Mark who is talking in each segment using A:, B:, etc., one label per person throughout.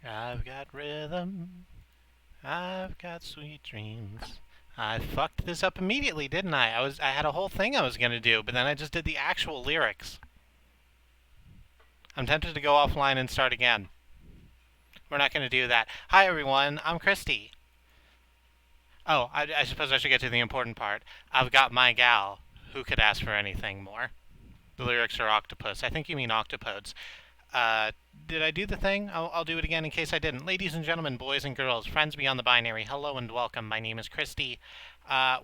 A: I've got rhythm, I've got sweet dreams. I fucked this up immediately, didn't I? I had a whole thing I was gonna do, but then I just did the actual lyrics. I'm tempted to go offline and start again. We're not gonna do that. Hi everyone, I'm Kristie. Oh, I suppose I should get to the important part. I've got my gal. Who could ask for anything more? The lyrics are octopus. I think you mean octopodes. Uh, did I do the thing? I'll do it again in case I didn't. Ladies and gentlemen, boys and girls, friends beyond the binary, hello and welcome. My name is Kristie.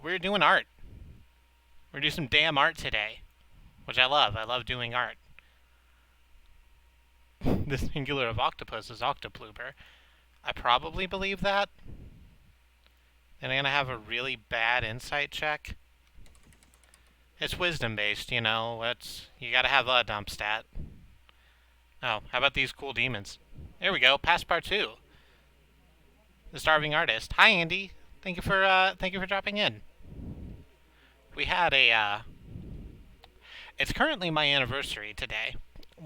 A: We're doing art. We're doing some damn art today, which I love. I love doing art. The singular of octopus is octoplooper. I probably believe that. And I'm gonna have a really bad insight check. It's wisdom based, you know. You gotta have a dump stat. Oh, how about these cool demons? There we go. Pass part 2. The starving artist. Hi, Andy. Thank you for dropping in. We had it's currently my anniversary today,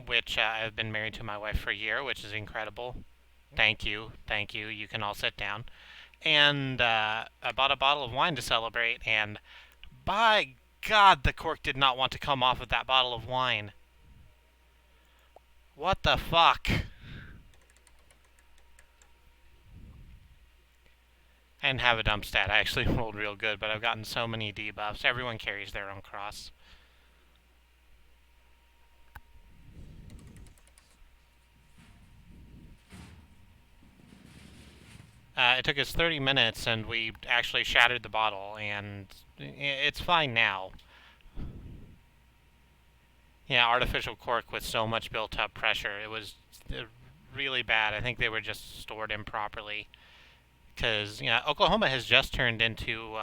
A: which I've been married to my wife for a year, which is incredible. Thank you. You can all sit down. And I bought a bottle of wine to celebrate, and by God, the cork did not want to come off of that bottle of wine. What the fuck? I didn't have a dump stat. I actually rolled real good, but I've gotten so many debuffs. Everyone carries their own cross. It took us 30 minutes, and we actually shattered the bottle, and it's fine now. Yeah, artificial cork with so much built-up pressure. It was really bad. I think they were just stored improperly. Because, Oklahoma has just turned into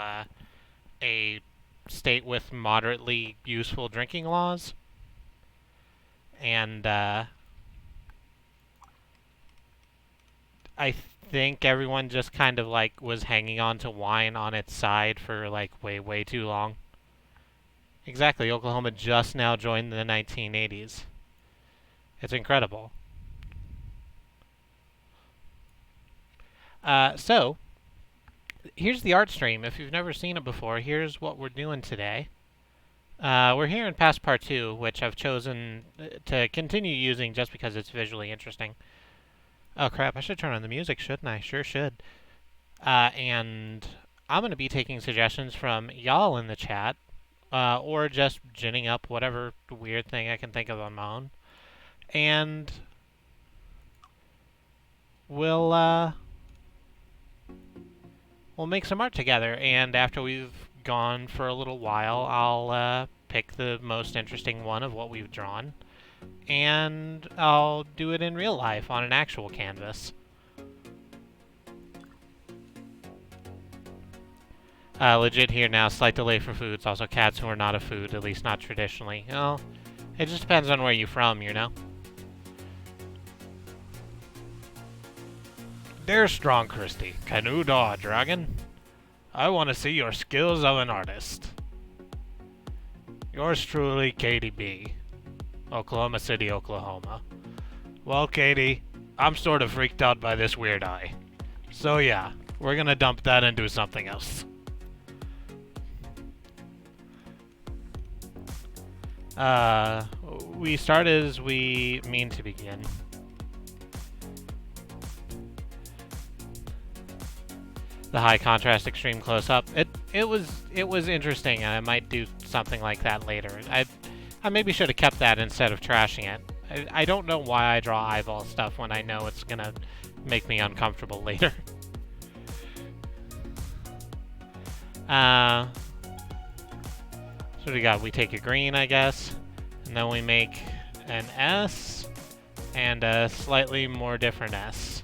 A: a state with moderately useful drinking laws. And I think everyone just kind of was hanging on to wine on its side for way too long. Exactly, Oklahoma just now joined the 1980s. It's incredible. So, here's the art stream. If you've never seen it before, here's what we're doing today. We're here in Pass Part 2, which I've chosen to continue using just because it's visually interesting. Oh crap, I should turn on the music, shouldn't I? Sure should. And I'm going to be taking suggestions from y'all in the chat, or just ginning up whatever weird thing I can think of on my own. And we'll make some art together, and after we've gone for a little while, I'll pick the most interesting one of what we've drawn, and I'll do it in real life on an actual canvas. Legit here now, slight delay for foods. Also cats who are not a food, at least not traditionally. Well, it just depends on where you're from, you know? Dear strong Kristie, can you draw a dragon? I want to see your skills of an artist. Yours truly, Katie B. Oklahoma City, Oklahoma. Well, Katie, I'm sort of freaked out by this weird eye. So yeah, we're gonna dump that and do something else. We start as we mean to begin. The high contrast extreme close up. It was interesting, and I might do something like that later. I maybe should have kept that instead of trashing it. I don't know why I draw eyeball stuff when I know it's gonna make me uncomfortable later. So what do we got? We take a green, I guess, and then we make an S and a slightly more different S.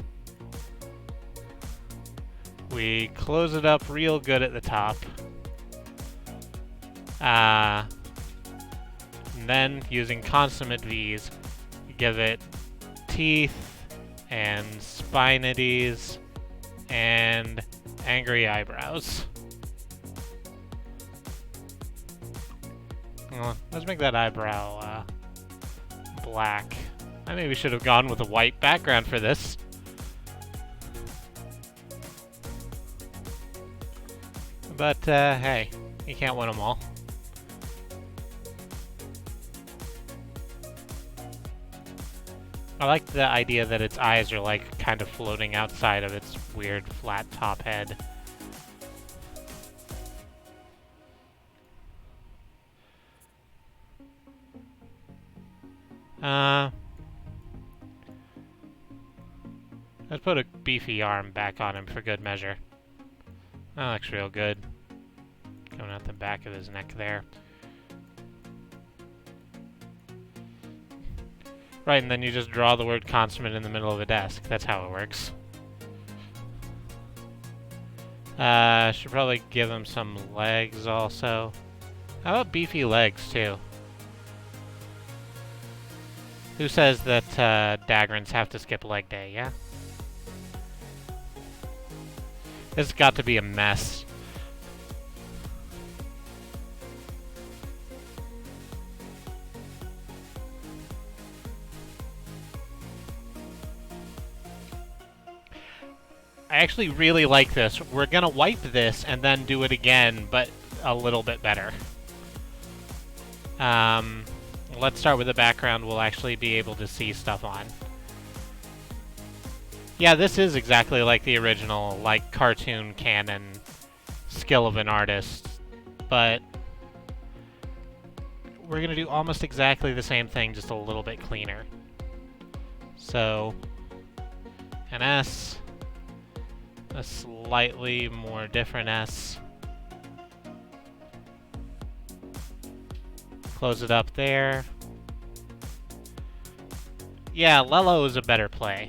A: We close it up real good at the top. And then, using consummate V's, give it teeth and spinities and angry eyebrows. Let's make that eyebrow black. I maybe should have gone with a white background for this. But, hey, you can't win them all. I like the idea that its eyes are, like, kind of floating outside of its weird flat top head. Let's put a beefy arm back on him for good measure. That looks real good. Coming out the back of his neck there. Right, and then you just draw the word consummate in the middle of a desk. That's how it works. Should probably give him some legs also. How about beefy legs, too? Who says that Dagrons have to skip leg day, yeah? This has got to be a mess. I actually really like this. We're gonna wipe this and then do it again, but a little bit better. Let's start with the background we'll actually be able to see stuff on. Yeah, this is exactly like the original, like, cartoon canon skill of an artist, but we're gonna do almost exactly the same thing, just a little bit cleaner. So, an S, a slightly more different S. Close it up there. Yeah, Lello is a better play.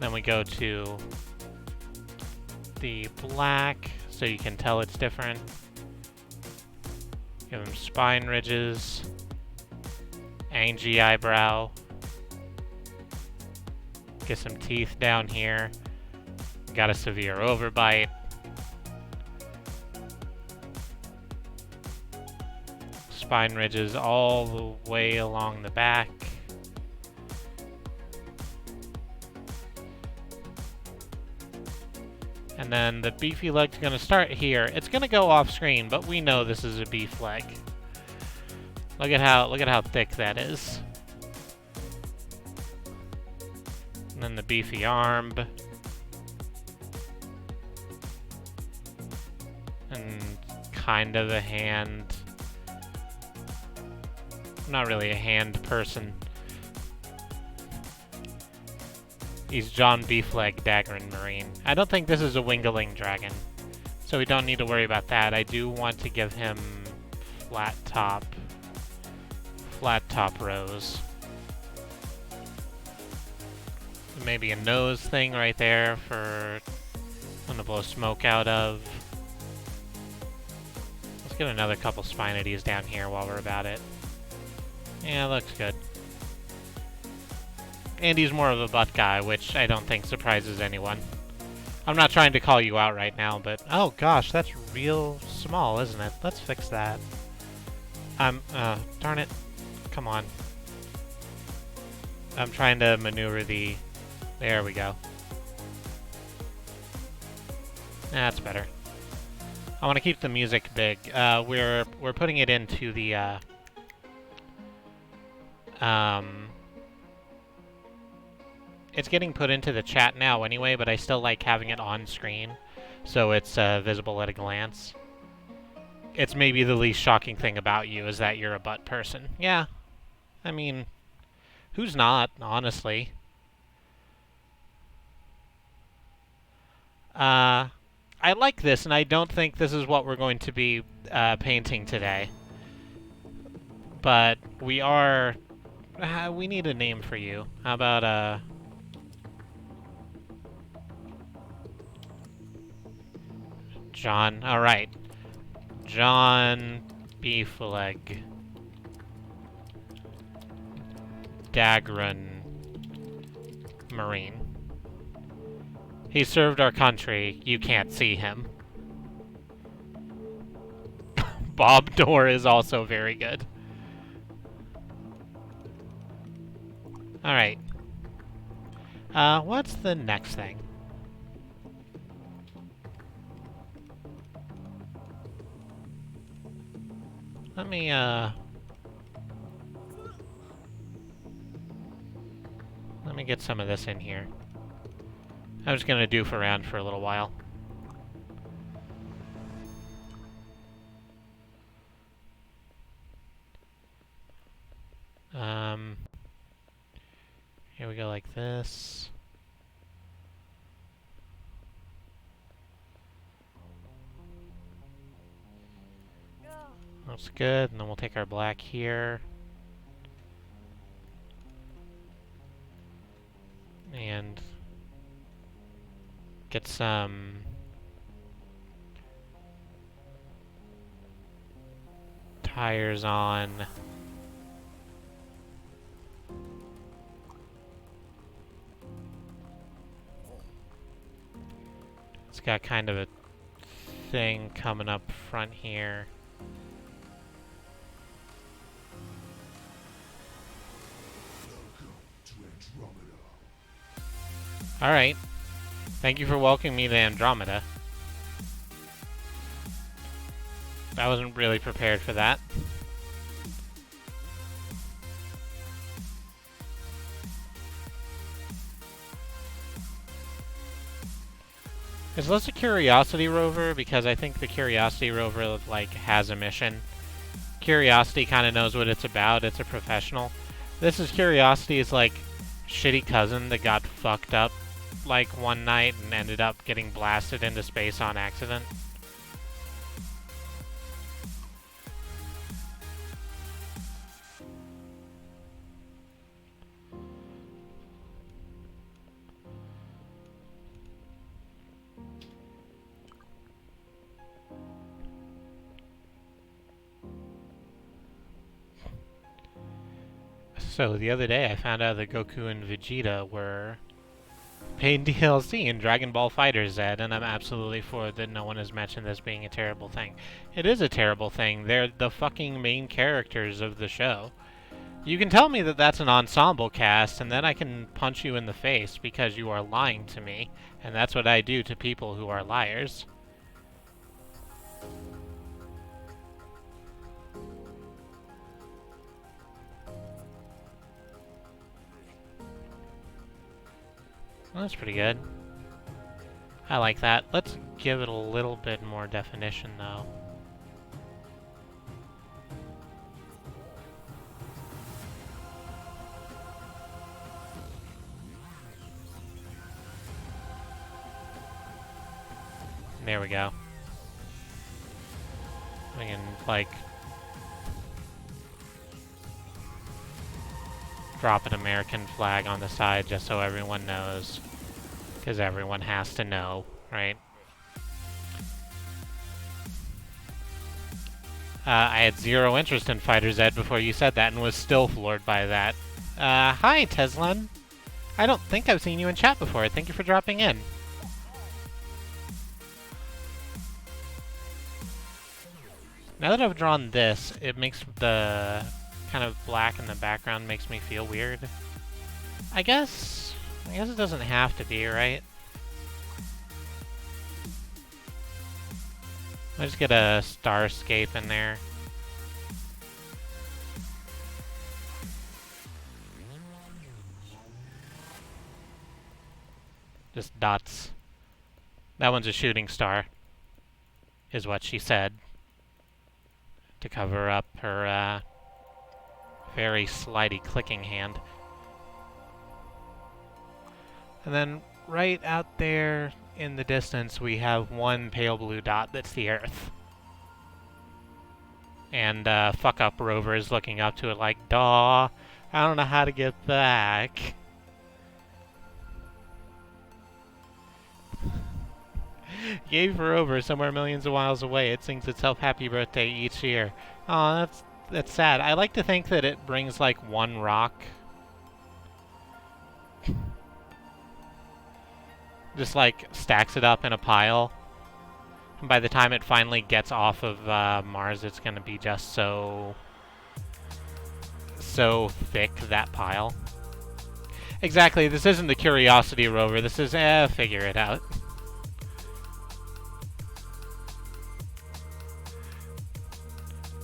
A: Then we go to the black, so you can tell it's different. Give him spine ridges, angy eyebrow. Get some teeth down here. Got a severe overbite. Spine ridges all the way along the back. And then the beefy leg's gonna start here. It's gonna go off screen, but we know this is a beef leg. Look at how thick that is. And then the beefy arm. And kind of a hand. I'm not really a hand person. He's John Beefleg Dagron Marine. I don't think this is a Wingaling Dragon, so we don't need to worry about that. I do want to give him flat top rows. Maybe a nose thing right there for one to blow smoke out of. Let's get another couple spinities down here while we're about it. Yeah, looks good. And he's more of a butt guy, which I don't think surprises anyone. I'm not trying to call you out right now, but... Oh gosh, that's real small, isn't it? Let's fix that. Darn it. Come on. I'm trying to maneuver the... There we go. That's better. I want to keep the music big. We're putting it into the, it's getting put into the chat now anyway, but I still like having it on screen, so it's visible at a glance. It's maybe the least shocking thing about you is that you're a butt person. Yeah. I mean, who's not, honestly? I like this, and I don't think this is what we're going to be painting today. But we are... we need a name for you. How about, John. Alright. John Beefleg Dagron Marine. He served our country. You can't see him. Bob Dorr is also very good. Alright. What's the next thing? Let me get some of this in here. I'm just gonna doof around for a little while. Here we go like this. That's good, and then we'll take our black here. And get some tires on. It's got kind of a thing coming up front here. Alright. Thank you for welcoming me to Andromeda. I wasn't really prepared for that. Is this a Curiosity rover? Because I think the Curiosity rover, like, has a mission. Curiosity kind of knows what it's about. It's a professional. This is Curiosity's, like, shitty cousin that got fucked up, like, one night and ended up getting blasted into space on accident. So, the other day I found out that Goku and Vegeta were paid DLC in Dragon Ball FighterZ, and I'm absolutely for it that no one has mentioned this being a terrible thing. It is a terrible thing. They're the fucking main characters of the show. You can tell me that that's an ensemble cast, and then I can punch you in the face because you are lying to me, and that's what I do to people who are liars. Well, that's pretty good. I like that. Let's give it a little bit more definition, though. There we go. We can, like, drop an American flag on the side just so everyone knows. Because everyone has to know, right? I had zero interest in FighterZ before you said that and was still floored by that. Hi, Teslan. I don't think I've seen you in chat before. Thank you for dropping in. Now that I've drawn this, it makes the kind of black in the background makes me feel weird. I guess it doesn't have to be, right? I'll just get a starscape in there. Just dots. That one's a shooting star, is what she said. To cover up her, very slidey clicking hand. And then right out there in the distance we have one pale blue dot that's the Earth. And fuck up Rover is looking up to it like, "Daw, I don't know how to get back." Yay for Rover, somewhere millions of miles away. It sings itself happy birthday each year. Aw, that's sad. I like to think that it brings like one rock. Just like stacks it up in a pile. And by the time it finally gets off of Mars, it's gonna be just so thick, that pile. Exactly, this isn't the Curiosity rover. This is, figure it out.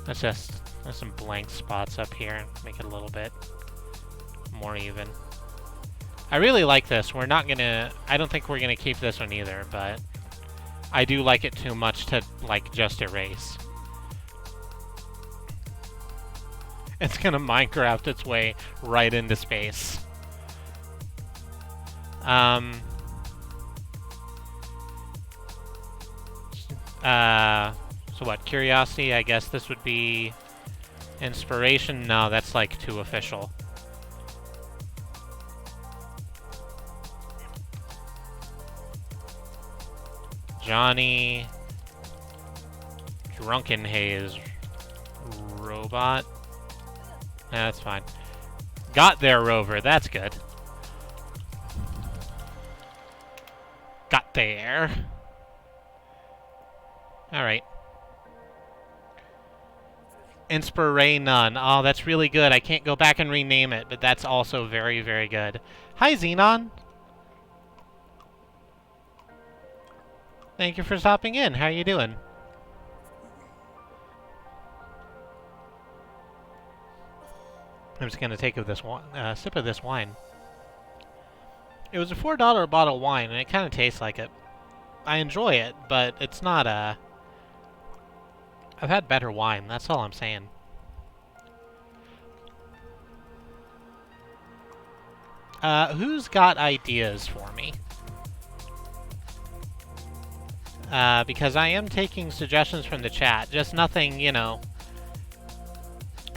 A: Let's just There's some blank spots up here. Make it a little bit more even. I really like this. We're not gonna... I don't think we're gonna keep this one either, but I do like it too much to, like, just erase. It's gonna Minecraft its way right into space. So what? Curiosity, I guess this would be... Inspiration? No, that's, like, too official. Johnny... Drunken Haze... Robot? Nah, that's fine. Got there, Rover. That's good. Got there. Alright. Inspiray none. Oh, that's really good. I can't go back and rename it, but that's also very, very good. Hi, Xenon. Thank you for stopping in. How are you doing? I'm just going to take this sip of this wine. It was a $4 bottle of wine, and it kind of tastes like it. I enjoy it, but it's not a... I've had better wine, that's all I'm saying. Who's got ideas for me? Because I am taking suggestions from the chat, just nothing, you know,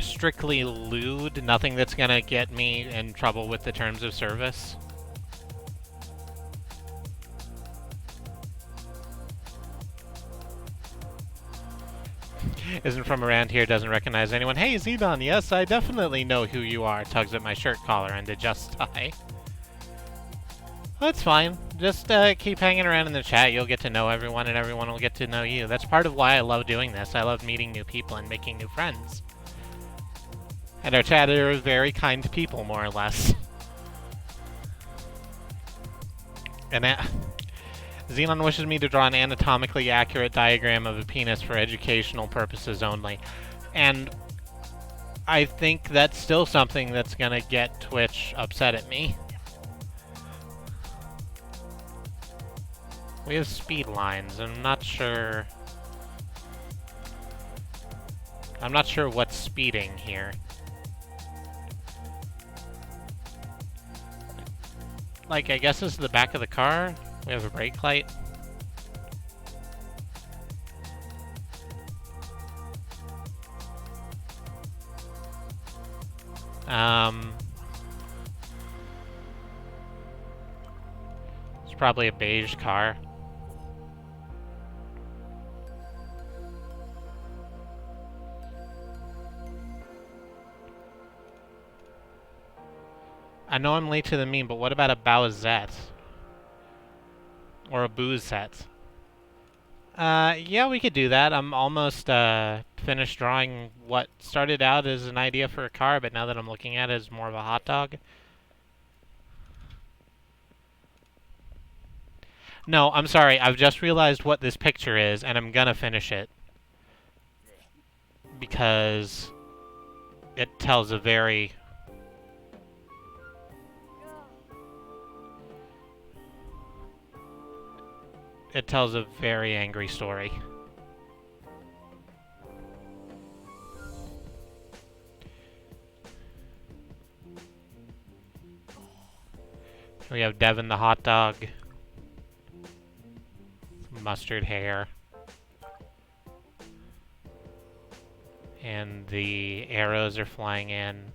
A: strictly lewd, nothing that's gonna get me in trouble with the terms of service. Isn't from around here, doesn't recognize anyone. Hey, Zedon, yes, I definitely know who you are. Tugs at my shirt collar and adjusts tie. That's fine. Just keep hanging around in the chat. You'll get to know everyone, and everyone will get to know you. That's part of why I love doing this. I love meeting new people and making new friends. And our chat are very kind people, more or less. And Xenon wishes me to draw an anatomically accurate diagram of a penis for educational purposes only. And I think that's still something that's gonna get Twitch upset at me. We have speed lines. I'm not sure what's speeding here. Like, I guess this is the back of the car. We have a brake light. It's probably a beige car. I know I'm late to the meme, but what about a Bowsette? Or a Boozette? Yeah, we could do that. I'm almost finished drawing what started out as an idea for a car, but now that I'm looking at it, it's more of a hot dog. No, I'm sorry. I've just realized what this picture is, and I'm gonna finish it. Because it tells a very... It tells a very angry story. We have Devin the hot dog. Mustard hair. And the arrows are flying in.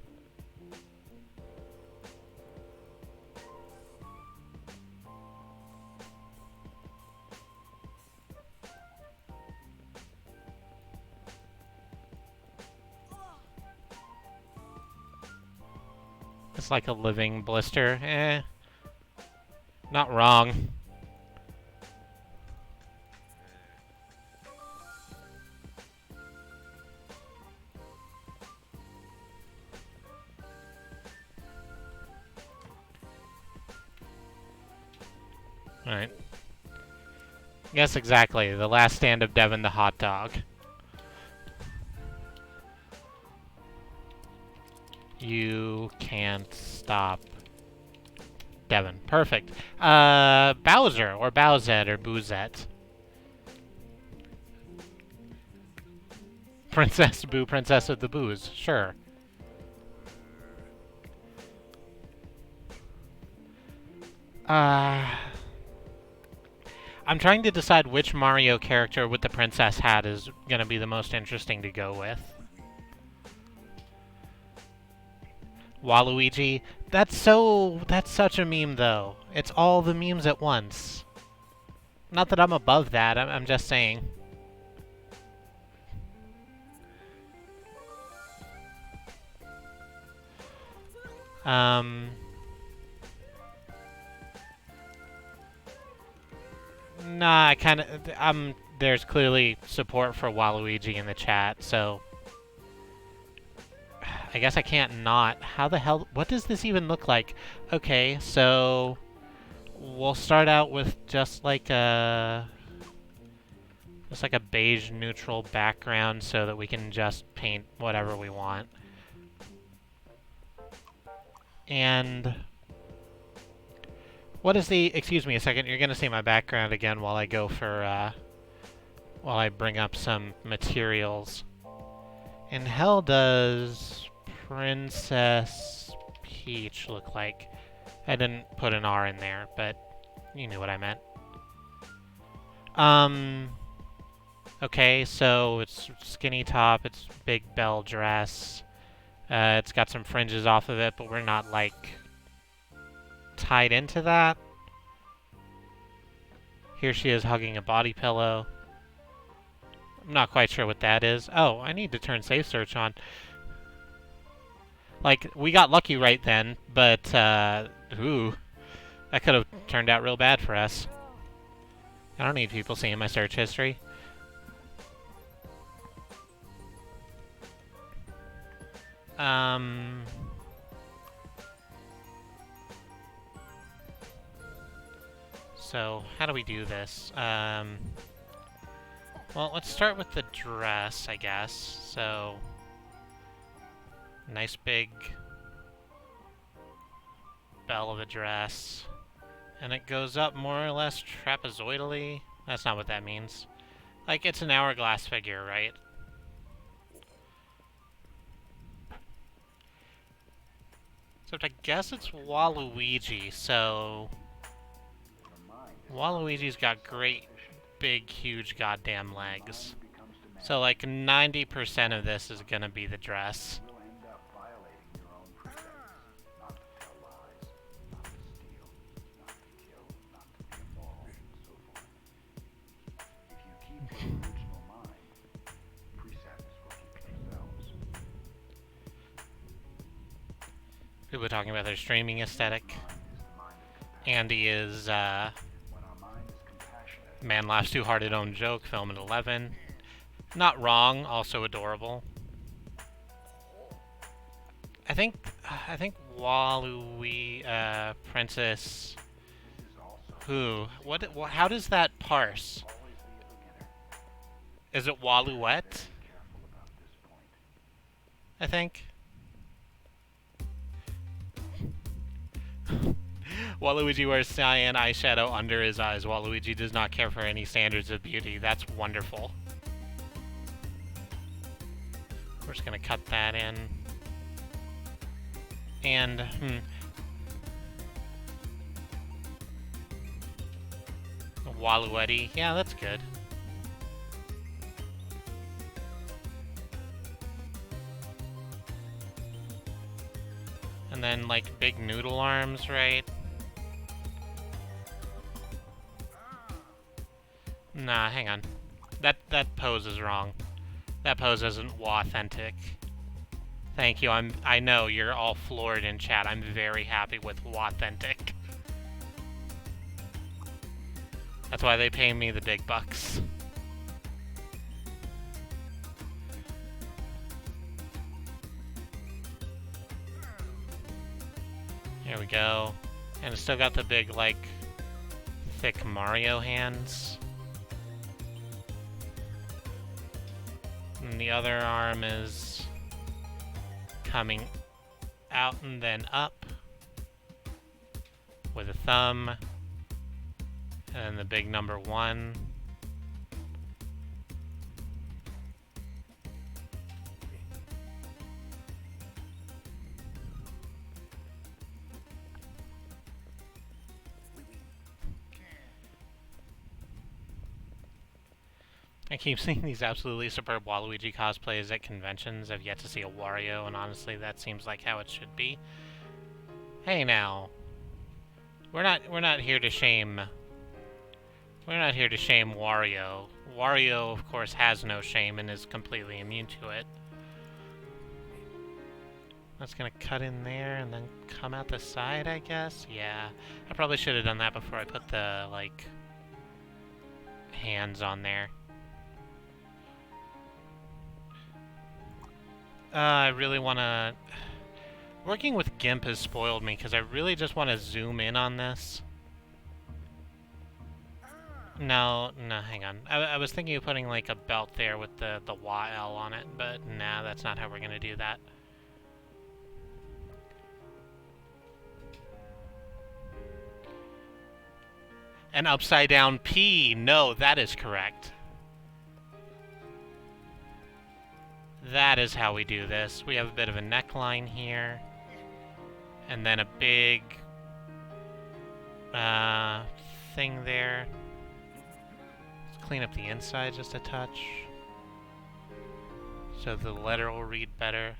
A: It's like a living blister. Eh. Not wrong. Alright. Yes, exactly. The last stand of Devin the hot dog. You can't stop Devin. Perfect. Bowser, or Bowsette, or Boozette. Princess Boo, Princess of the Booze. Sure. I'm trying to decide which Mario character with the princess hat is going to be the most interesting to go with. Waluigi? That's such a meme, though. It's all the memes at once. Not that I'm above that, I'm just saying. Nah, there's clearly support for Waluigi in the chat, so I guess I can't not. How the hell, what does this even look like? Okay, so we'll start out with just like a beige neutral background so that we can just paint whatever we want. And what is the, excuse me a second, you're gonna see my background again while I go for, while I bring up some materials. And hell does Princess Peach look like? I didn't put an R in there, but you knew what I meant. Okay, so it's skinny top, it's big bell dress. It's got some fringes off of it, but we're not, like, tied into that. Here she is hugging a body pillow. I'm not quite sure what that is. Oh, I need to turn safe search on. Like, we got lucky right then, but, ooh. That could have turned out real bad for us. I don't need people seeing my search history. So, how do we do this? Well, let's start with the dress, I guess. So, nice big bell of a dress. And it goes up more or less trapezoidally. That's not what that means. Like, it's an hourglass figure, right? Except I guess it's Waluigi, so Waluigi's got great, big, huge goddamn legs. So like 90% of this is gonna be the dress. People are talking about their streaming aesthetic. Andy is, man laughs too hard at own joke, film at 11. Not wrong, also adorable. I think Waluigi, Princess... Who? How does that parse? Is it Waluette? I think. Waluigi wears cyan eyeshadow under his eyes. Waluigi does not care for any standards of beauty. That's wonderful. We're just gonna cut that in. And, Waluigi. Yeah, that's good. And then, like, big noodle arms, right? Nah, hang on. That pose is wrong. That pose isn't authentic. Thank you. I know you're all floored in chat. I'm very happy with authentic. That's why they pay me the big bucks. Here we go. And it's still got the big, like, thick Mario hands. And the other arm is coming out and then up with a thumb, and then the big number 1. I keep seeing these absolutely superb Waluigi cosplays at conventions. I've yet to see a Wario, and honestly, that seems like how it should be. Hey now, we're not here to shame. We're not here to shame Wario. Wario, of course, has no shame and is completely immune to it. That's gonna cut in there and then come out the side, I guess? Yeah. I probably should have done that before I put the, like, hands on there. I really want to... Working with GIMP has spoiled me, because I really just want to zoom in on this. No, hang on. I was thinking of putting, like, a belt there with the YL on it, but nah, that's not how we're going to do that. An upside-down P. No, that is correct. That is how we do this. We have a bit of a neckline here. And then a big thing there. Let's clean up the inside just a touch, so the letter will read better.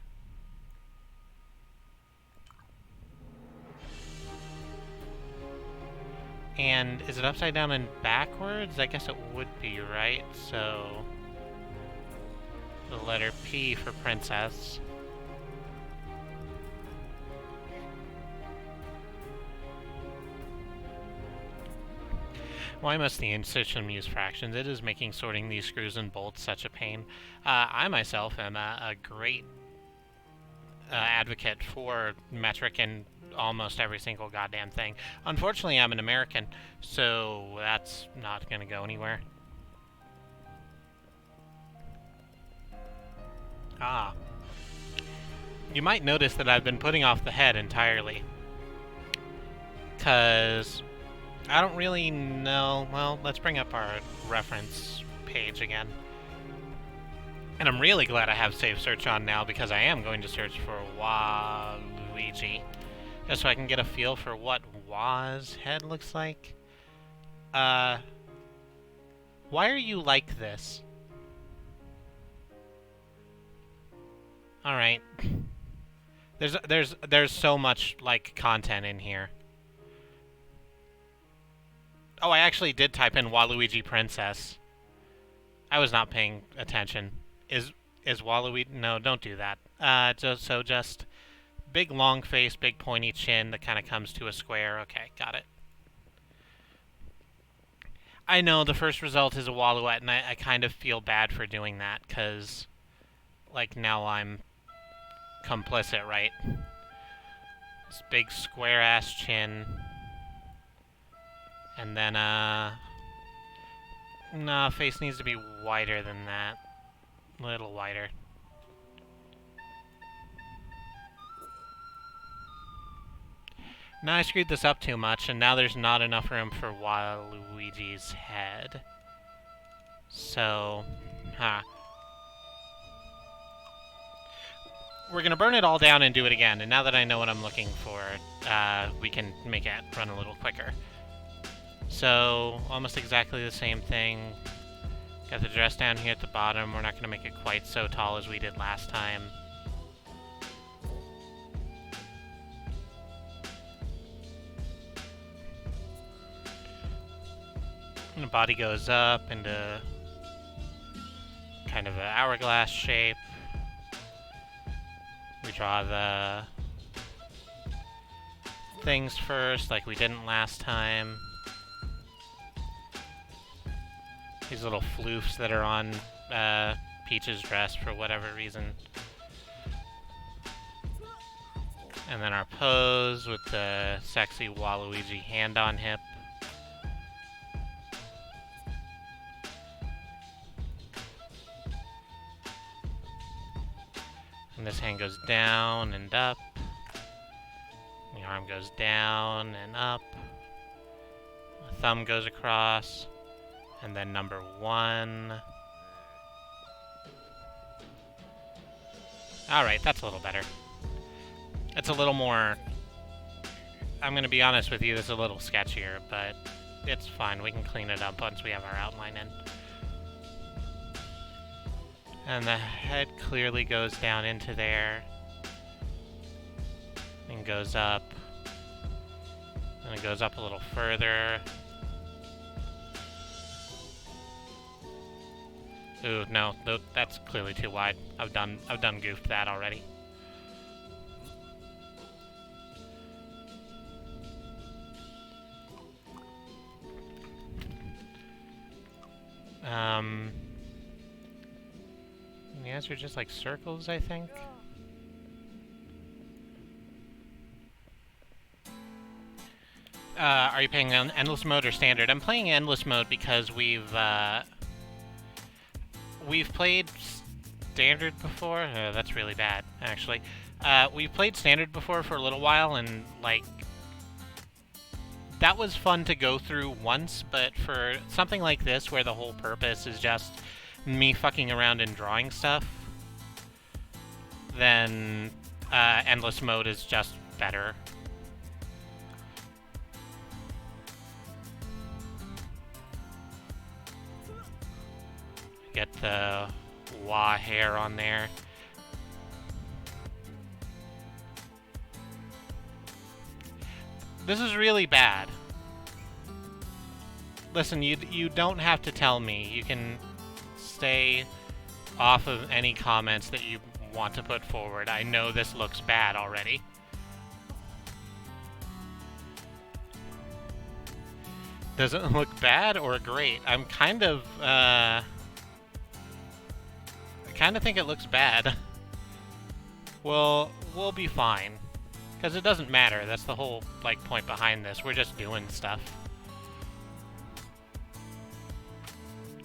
A: And is it upside down and backwards? I guess it would be, right? So the letter P for princess. Why must the system use fractions? It is making sorting these screws and bolts such a pain. I myself am a great advocate for metric in almost every single goddamn thing. Unfortunately, I'm an American, so that's not going to go anywhere. Ah. You might notice that I've been putting off the head entirely, because I don't really know... Well, let's bring up our reference page again. And I'm really glad I have Save Search on now, because I am going to search for Waluigi, just so I can get a feel for what Wa's head looks like. Why are you like this? Alright. There's so much, like, content in here. Oh, I actually did type in Waluigi Princess. I was not paying attention. Is Waluigi... No, don't do that. Just big long face, big pointy chin that kind of comes to a square. Okay, got it. I know the first result is a Waluette, and I kind of feel bad for doing that, because, like, now I'm complicit, right? This big square-ass chin. And then, no, face needs to be wider than that. A little wider. Now I screwed this up too much, and now there's not enough room for Waluigi's head. So, we're gonna burn it all down and do it again, and now that I know what I'm looking for, we can make it run a little quicker. So, almost exactly the same thing. Got the dress down here at the bottom. We're not going to make it quite so tall as we did last time. And the body goes up into kind of an hourglass shape. We draw the things first, like we didn't last time. These little floofs that are on Peach's dress for whatever reason. And then our pose with the sexy Waluigi hand on hip. And this hand goes down and up. arm goes down and up. The thumb goes across. And then number 1. Alright, that's a little better. It's a little more... I'm gonna be honest with you, this is a little sketchier, but it's fine. We can clean it up once we have our outline in. And the head clearly goes down into there. And goes up. And it goes up a little further. Ooh, no, that's clearly too wide. I've done goofed that already. The answer just like circles, I think. Are you playing on endless mode or standard? I'm playing endless mode because we've played standard before. That's really bad, actually. We've played standard before for a little while, and like that was fun to go through once. But for something like this, where the whole purpose is just me fucking around and drawing stuff, then endless mode is just better. Get the wah hair on there. This is really bad. Listen, you don't have to tell me. You can stay off of any comments that you want to put forward. I know this looks bad already. Does it look bad or great? I'm kind of, I kind of think it looks bad. We'll be fine. Because it doesn't matter. That's the whole, like, point behind this. We're just doing stuff.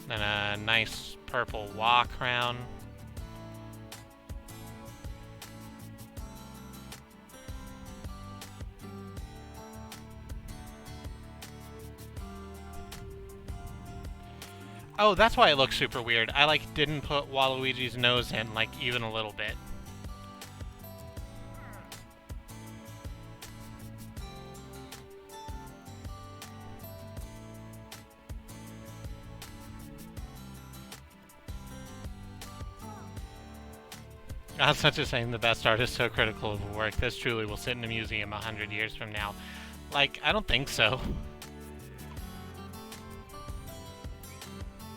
A: Then a nice purple wah crown. Oh, that's why it looks super weird. I, like, didn't put Waluigi's nose in, like, even a little bit. Not such a saying, the best art is so critical of a work. This truly will sit in a museum 100 years from now. Like, I don't think so.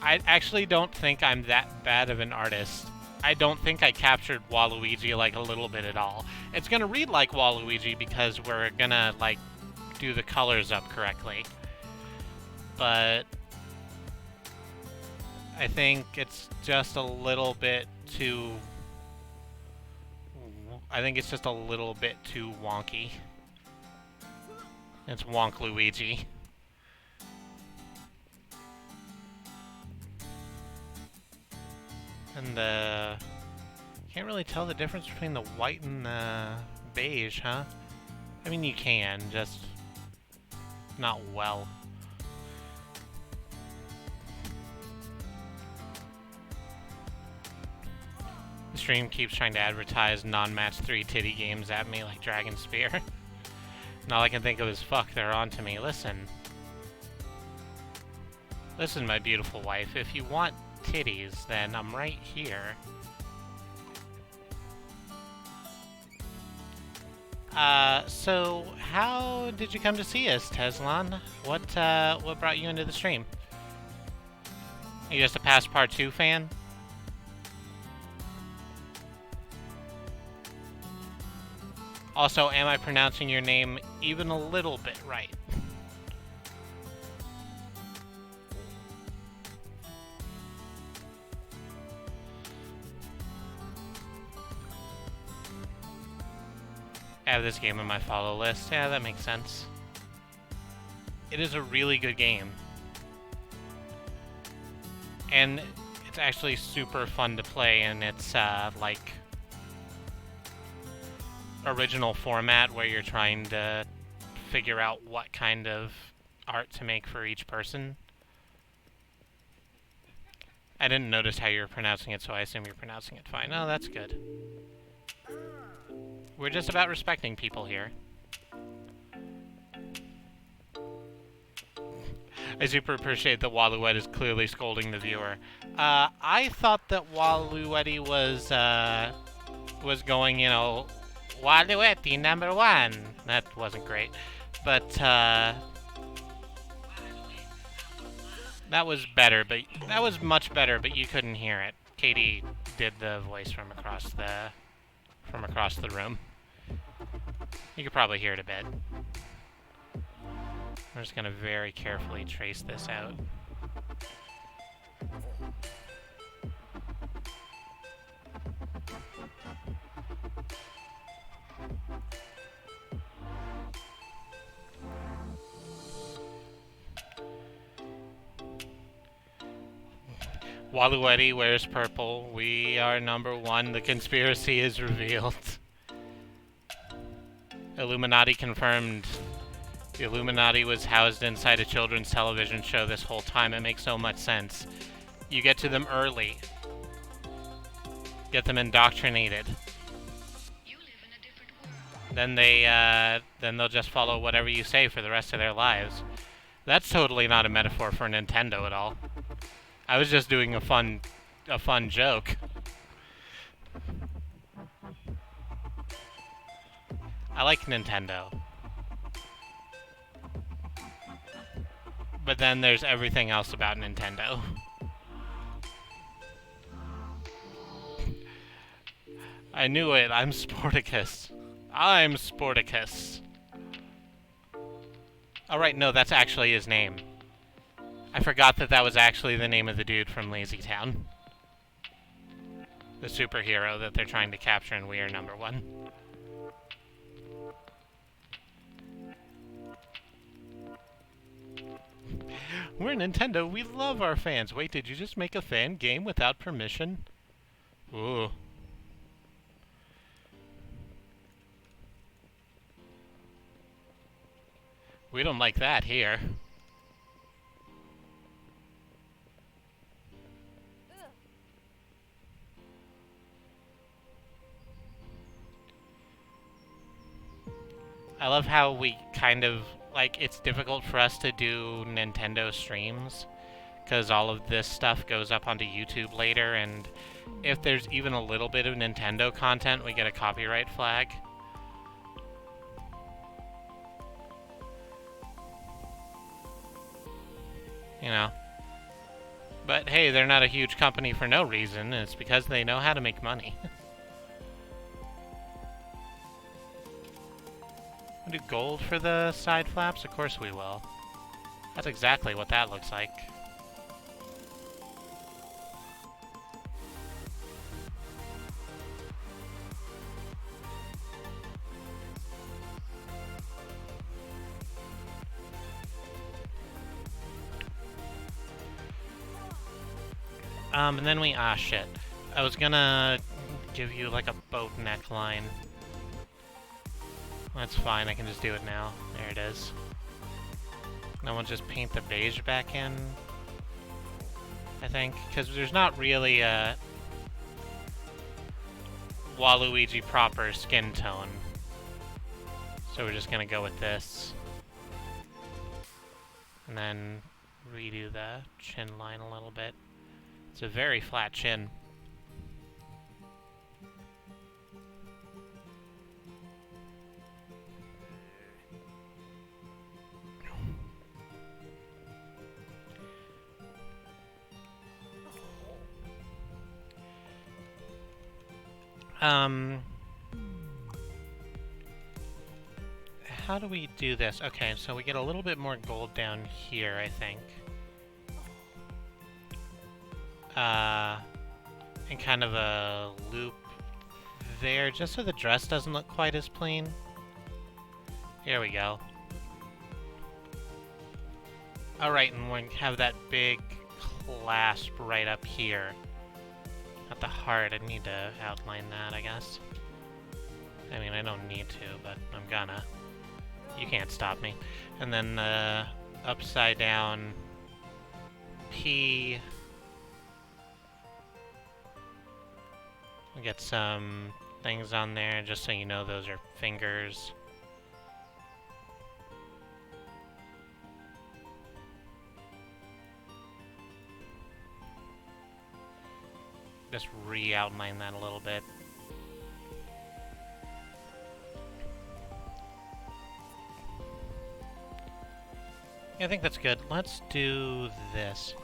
A: I actually don't think I'm that bad of an artist. I don't think I captured Waluigi, like, a little bit at all. It's gonna read like Waluigi because we're gonna, like, do the colors up correctly. But I think it's just a little bit too... I think it's just a little bit too wonky. It's Wonk Luigi. And the... Can't really tell the difference between the white and the beige, huh? I mean, you can, just not well. The stream keeps trying to advertise non-match 3 titty games at me like Dragon Spear. And all I can think of is, fuck, they're on to me. Listen. Listen, my beautiful wife, if you want titties, then I'm right here. So how did you come to see us, Teslan? What brought you into the stream? Are you just a past Part 2 fan? Also, am I pronouncing your name even a little bit right? I have this game on my follow list. Yeah, that makes sense. It is a really good game. And it's actually super fun to play, and it's, like... original format where you're trying to figure out what kind of art to make for each person. I didn't notice how you were pronouncing it, so I assume you're pronouncing it fine. Oh, that's good. We're just about respecting people here. I super appreciate that Waluigi is clearly scolding the viewer. I thought that Waluigi was going, you know, Waluigi #1. That wasn't great, but that was better. But that was much better. But you couldn't hear it. Katie did the voice from across the room. You could probably hear it a bit. I'm just gonna very carefully trace this out. Waluigi wears purple. We are #1. The conspiracy is revealed. Illuminati confirmed. The Illuminati was housed inside a children's television show this whole time. It makes so much sense. You get to them early. Get them indoctrinated. You live in a different world. Then they'll just follow whatever you say for the rest of their lives. That's totally not a metaphor for Nintendo at all. I was just doing a fun joke. I like Nintendo. But then there's everything else about Nintendo. I knew it. I'm Sporticus. I'm Sporticus. Oh, right. No, that's actually his name. I forgot that was actually the name of the dude from Lazy Town. The superhero that they're trying to capture in We Are #1. We're Nintendo. We love our fans. Wait, did you just make a fan game without permission? Ooh. We don't like that here. I love how we kind of, like, it's difficult for us to do Nintendo streams, because all of this stuff goes up onto YouTube later, and if there's even a little bit of Nintendo content, we get a copyright flag. You know. But hey, they're not a huge company for no reason, it's because they know how to make money. We'll do gold for the side flaps? Of course we will. That's exactly what that looks like. And then shit. I was gonna give you like a boat neckline. That's fine, I can just do it now. There it is. Now we'll just paint the beige back in, I think, because there's not really a Waluigi proper skin tone. So we're just gonna go with this. And then redo the chin line a little bit. It's a very flat chin. How do we do this? Okay, so we get a little bit more gold down here, I think. And kind of a loop there, just so the dress doesn't look quite as plain. Here we go. Alright, and we have that big clasp right up here. At the heart, I need to outline that, I guess. I mean, I don't need to, but I'm gonna. You can't stop me. And then upside down P. We'll get some things on there, just so you know those are fingers. Just re-outline that a little bit. Yeah, I think that's good. Let's do this.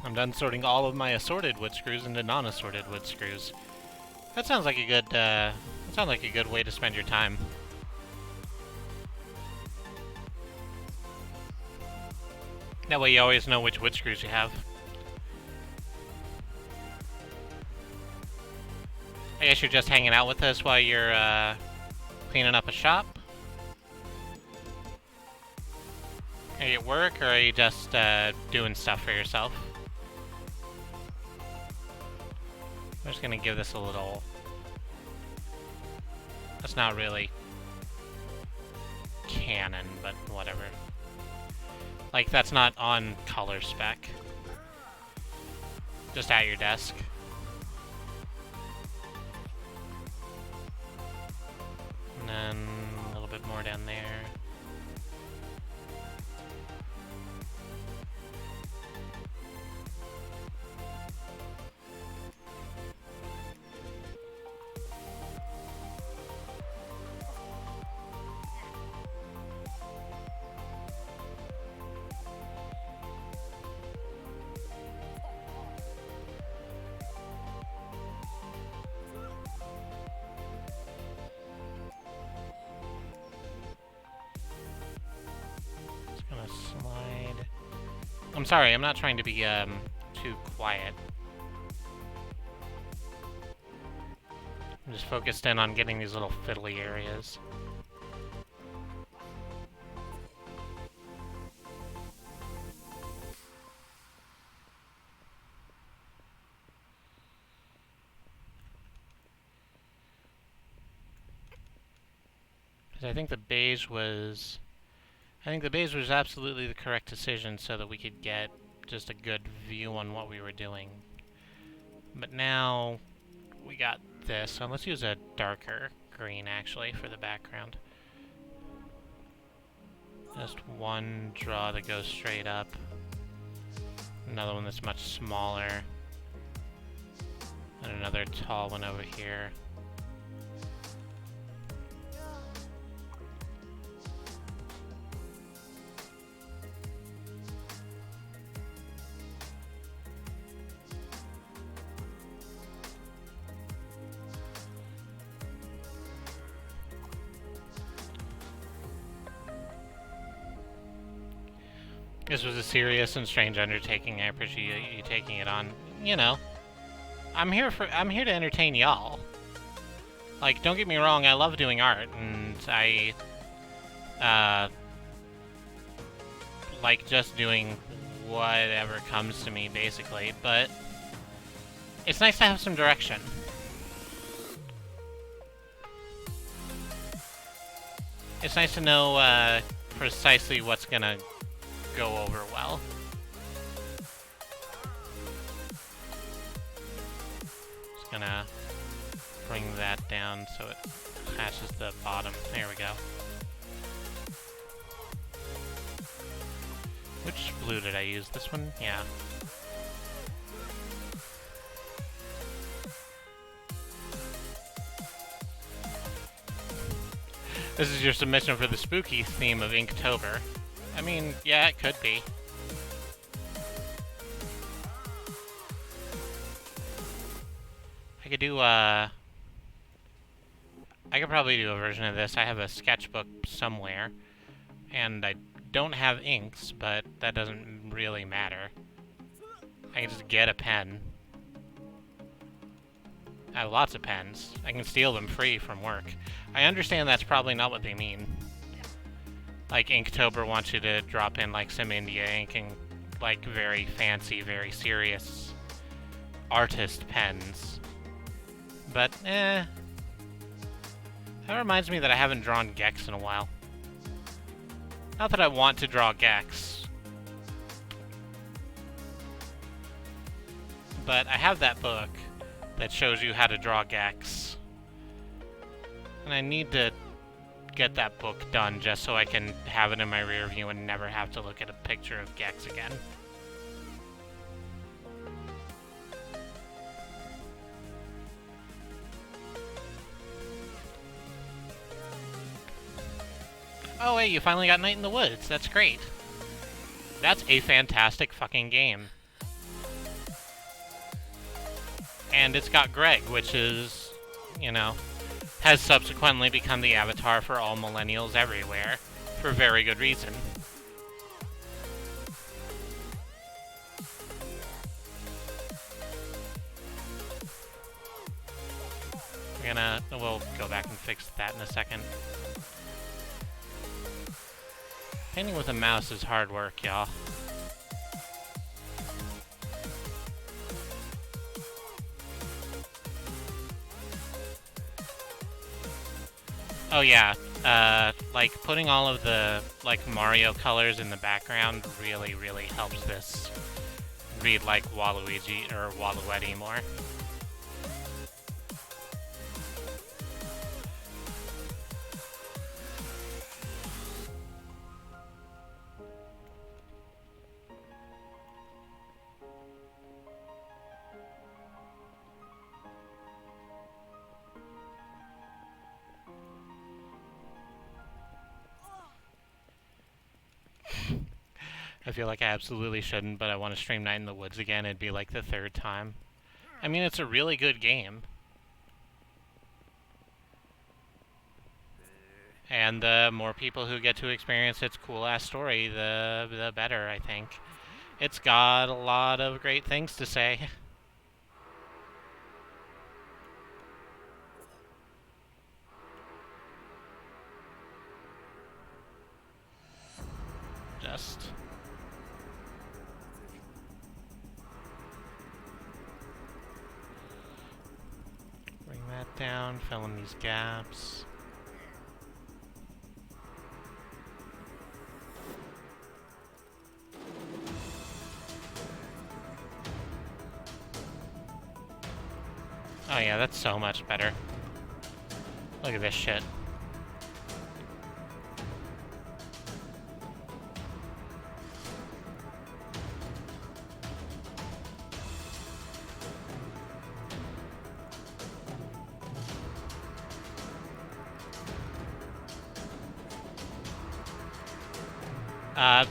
A: I'm done sorting all of my assorted wood screws into non-assorted wood screws. That sounds like a good way to spend your time. That way you always know which wood screws you have. I guess you're just hanging out with us while you're cleaning up a shop? Are you at work, or are you just doing stuff for yourself? I'm just gonna give this a little... That's not really canon, but whatever. Like, that's not on color spec. Just at your desk. And then a little bit more down there. Slide. I'm sorry, I'm not trying to be too quiet. I'm just focused in on getting these little fiddly areas. I think the beige was... I think the beige was absolutely the correct decision so that we could get just a good view on what we were doing. But now we got this, so let's use a darker green actually for the background. Just one draw that goes straight up. Another one that's much smaller. And another tall one over here. This was a serious and strange undertaking. I appreciate you taking it on. You know, I'm here to entertain y'all. Like, don't get me wrong, I love doing art, and I like just doing whatever comes to me, basically. But it's nice to have some direction. It's nice to know precisely what's gonna go over well. Just gonna bring that down so it matches the bottom. There we go. Which blue did I use? This one? Yeah. This is your submission for the spooky theme of Inktober. I mean, yeah, it could be. I could do, I could probably do a version of this. I have a sketchbook somewhere, and I don't have inks, but that doesn't really matter. I can just get a pen. I have lots of pens. I can steal them free from work. I understand that's probably not what they mean. Like, Inktober wants you to drop in, like, some India ink and, like, very fancy, very serious artist pens. But, That reminds me that I haven't drawn Gex in a while. Not that I want to draw Gex. But I have that book that shows you how to draw Gex. And I need to get that book done just so I can have it in my rear view and never have to look at a picture of Gex again. Oh, hey, you finally got Night in the Woods. That's great. That's a fantastic fucking game. And it's got Greg, which is, you know, has subsequently become the avatar for all millennials everywhere, for very good reason. We'll go back and fix that in a second. Painting with a mouse is hard work, y'all. Oh yeah, like putting all of the like Mario colors in the background really, really helps this read like Waluigi or Waluigi more. I feel like I absolutely shouldn't, but I want to stream Night in the Woods again. It'd be like the third time. I mean, it's a really good game. And the more people who get to experience its cool-ass story, the better, I think. It's got a lot of great things to say. Just... bring that down, fill in these gaps. Oh yeah, that's so much better. Look at this shit.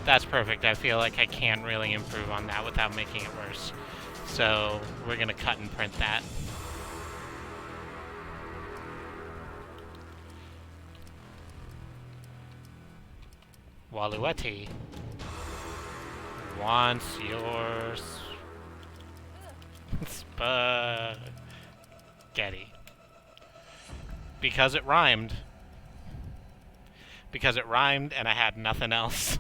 A: That's perfect. I feel like I can't really improve on that without making it worse. So, we're gonna cut and print that. Waluigi wants your spaghetti. Because it rhymed. Because it rhymed and I had nothing else.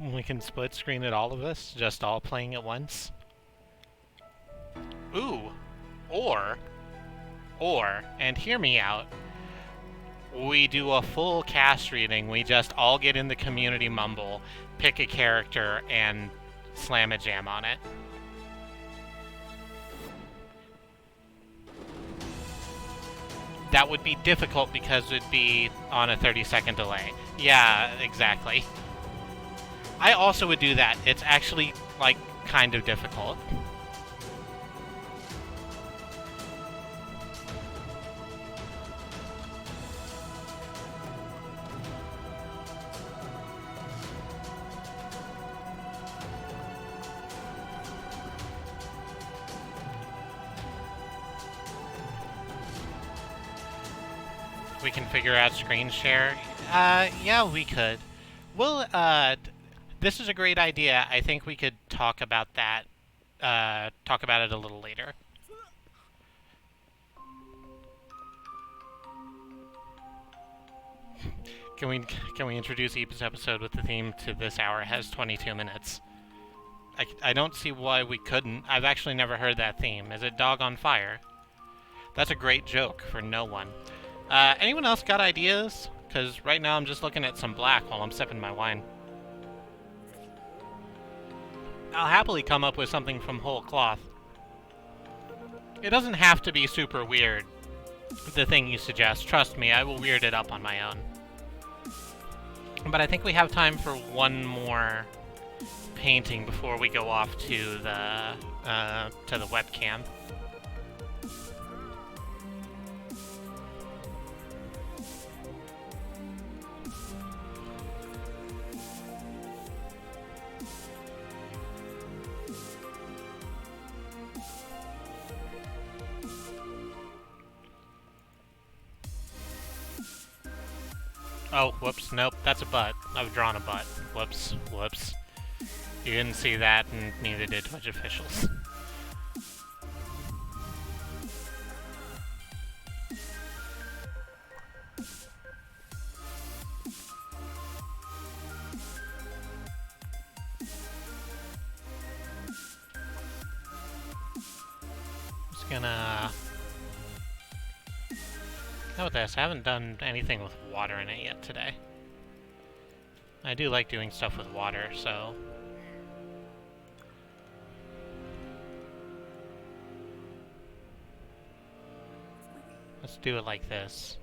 A: We can split screen at all of this, just all playing at once. Ooh! Or, and hear me out, we do a full cast reading, we just all get in the community mumble, pick a character, and slam a jam on it. That would be difficult because it'd be on a 30-second delay. Yeah, exactly. I also would do that. It's actually, like, kind of difficult. We can figure out screen share? Yeah, we could. Well, this is a great idea. I think we could talk about that talk about it a little later. Can we introduce each episode with the theme to this hour has 22 minutes? I don't see why we couldn't. I've actually never heard that theme. Is it Dog on Fire? That's a great joke for no one. Anyone else got ideas? Because right now I'm just looking at some black while I'm sipping my wine. I'll happily come up with something from whole cloth. It doesn't have to be super weird, the thing you suggest. Trust me, I will weird it up on my own. But I think we have time for one more painting before we go off to the webcam. Oh, whoops, nope, that's a butt. I've drawn a butt. Whoops, whoops. You didn't see that, and neither did Twitch officials. Just gonna... How about this? I haven't done anything with water in it yet today. I do like doing stuff with water, so... Let's do it like this.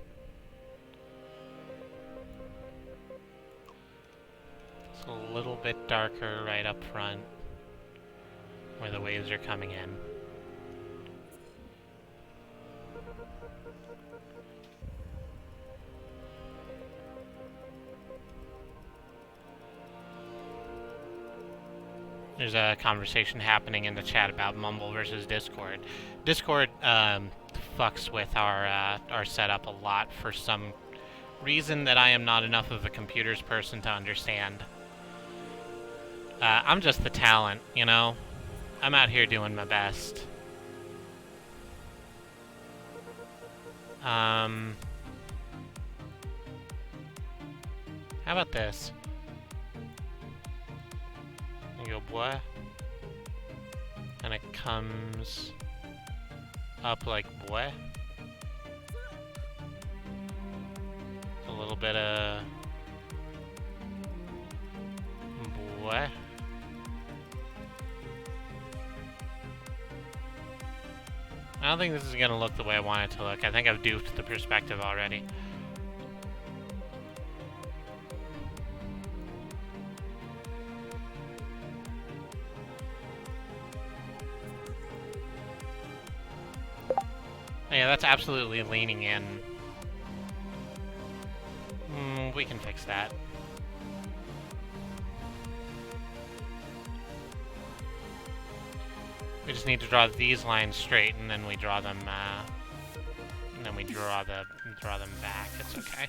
A: It's a little bit darker right up front, where the waves are coming in. There's a conversation happening in the chat about Mumble versus Discord. Discord fucks with our setup a lot for some reason that I am not enough of a computers person to understand. I'm just the talent, you know? I'm out here doing my best. How about this? You go, boy. And it comes up like boy. A little bit of boy. I don't think this is gonna look the way I want it to look. I think I've duped the perspective already. Yeah, that's absolutely leaning in. We can fix that. We just need to draw these lines straight, and then we draw them. And then we draw them back. It's okay.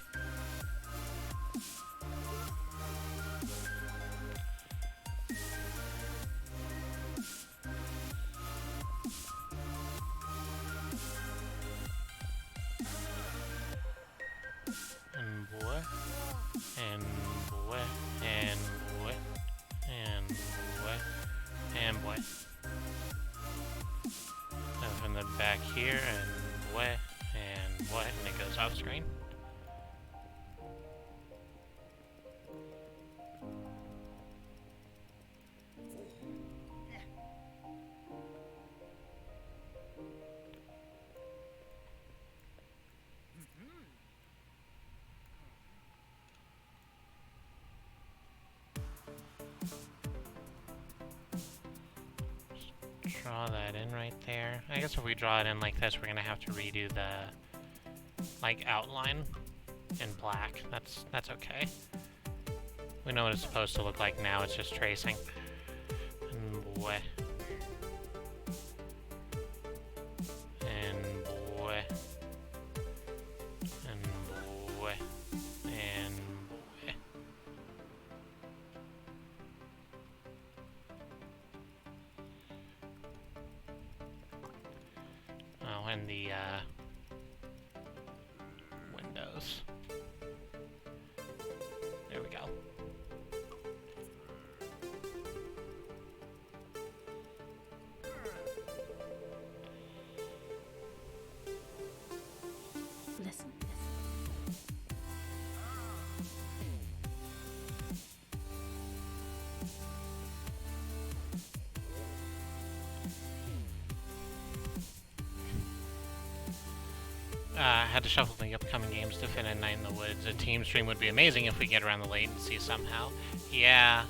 A: Back here, and what, and it goes off screen. Draw that in right there. I guess if we draw it in like this, we're gonna have to redo the like outline in black. That's okay. We know what it's supposed to look like now. It's just tracing. And boy. And boy. And boy. And boy. find the windows. There we go.
B: Listen.
A: I had to shuffle the upcoming games to fit in Night in the Woods. A team stream would be amazing if we get around the latency somehow. Yeah.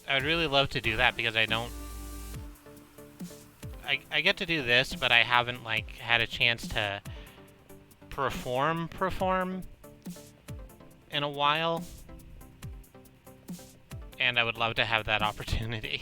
A: I would really love to do that because I don't... I get to do this, but I haven't, like, had a chance to perform in a while. And I would love to have that opportunity.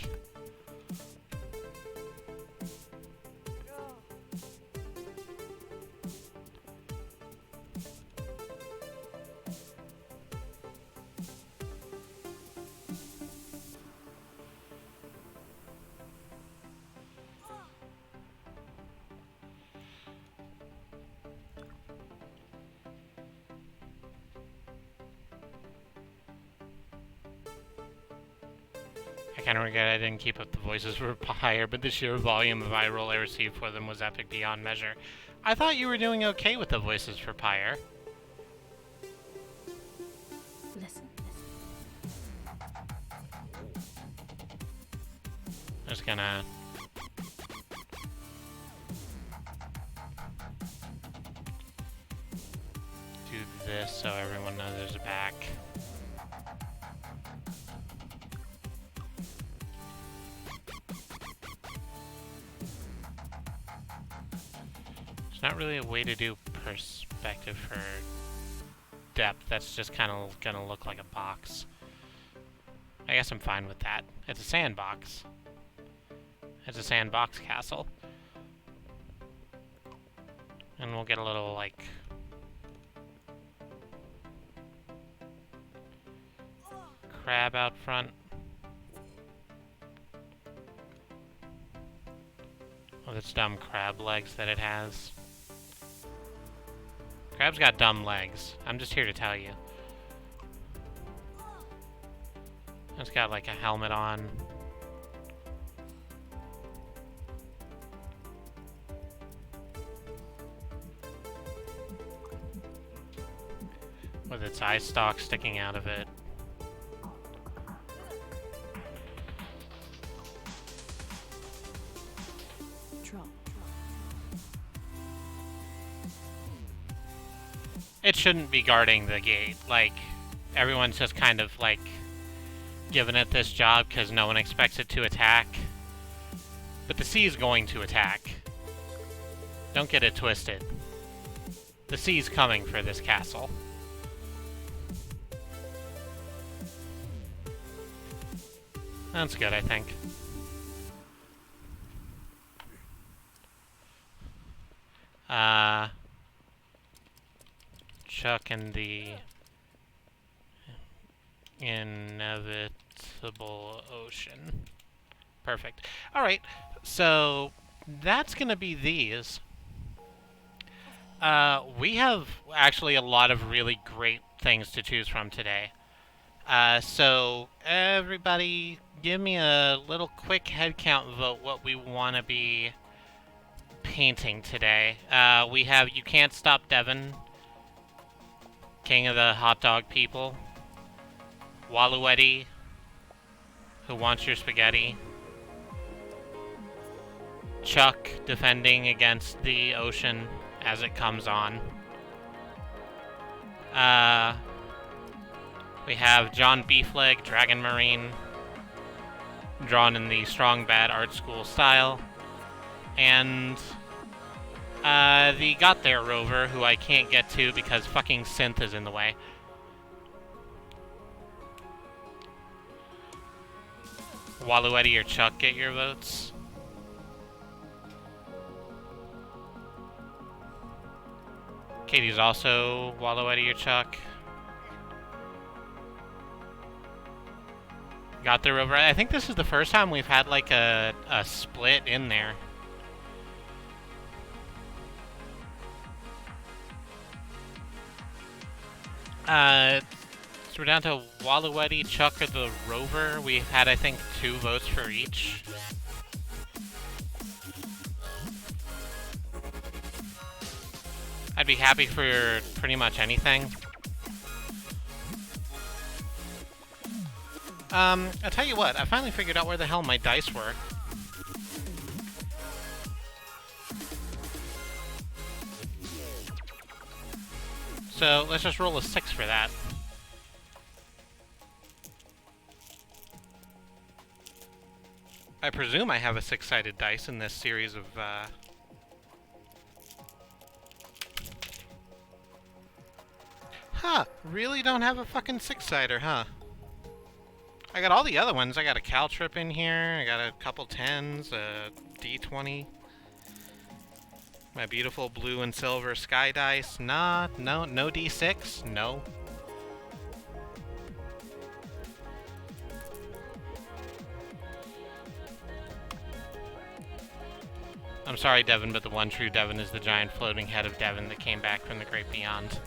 A: I kind of regret I didn't keep up the voices for higher, but the sheer volume of eye roll I received for them was epic beyond measure. I thought you were doing okay with the voices for Pyre.
B: Listen.
A: I'm just gonna... do this so everyone knows there's a back. There's not really a way to do perspective for depth. That's just kind of gonna look like a box. I guess I'm fine with that. It's a sandbox. It's a sandbox castle. And we'll get a little, like... crab out front. With its dumb crab legs that it has. Crab's got dumb legs. I'm just here to tell you. It's got like a helmet on. With its eye stalk sticking out of it. It shouldn't be guarding the gate. Like, everyone's just kind of, like, giving it this job because no one expects it to attack. But the sea's going to attack. Don't get it twisted. The sea's coming for this castle. That's good, I think. Chuck and the inevitable ocean. Perfect. Alright, so that's gonna be these. We have actually a lot of really great things to choose from today. So everybody give me a little quick head count vote what we want to be painting today. We have You Can't Stop Devon, King of the Hot Dog People, Waluigi, Who Wants Your Spaghetti, Chuck defending against the ocean as it comes on. We have John Beefleg, Dragon Marine, drawn in the Strong Bad Art School style, and the Got There Rover, who I can't get to because fucking synth is in the way. Waluigi or Chuck, get your votes. Katie's also Waluigi or Chuck. Got the Rover. I think this is the first time we've had like a split in there. So we're down to Waluigi, Chuck, or the Rover. We've had, I think, 2 votes for each. I'd be happy for pretty much anything. I'll tell you what, I finally figured out where the hell my dice were. So let's just roll a 6 for that. I presume I have a 6-sided dice in this series of, Huh, really don't have a fucking 6-sider, huh? I got all the other ones. I got a Caltrip in here, I got a couple 10s, a D20. My beautiful blue and silver sky dice. Nah, no D6, no. I'm sorry, Devin, but the one true Devin is the giant floating head of Devin that came back from the great beyond.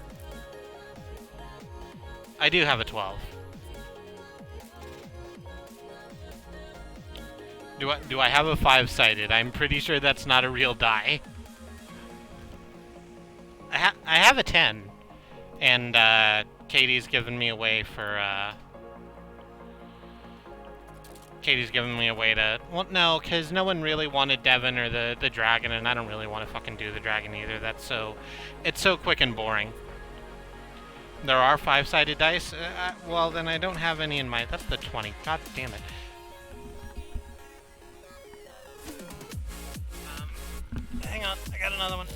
A: I do have a 12. Do I have a 5-sided? I'm pretty sure that's not a real die. I have a 10. And, Katie's given me away for, Katie's giving me a way to... Well, no, because no one really wanted Devin or the dragon, and I don't really want to fucking do the dragon either. That's so... It's so quick and boring. There are 5-sided dice? Well, then I don't have any in my... That's the 20. God damn it. Hang on, I got another one.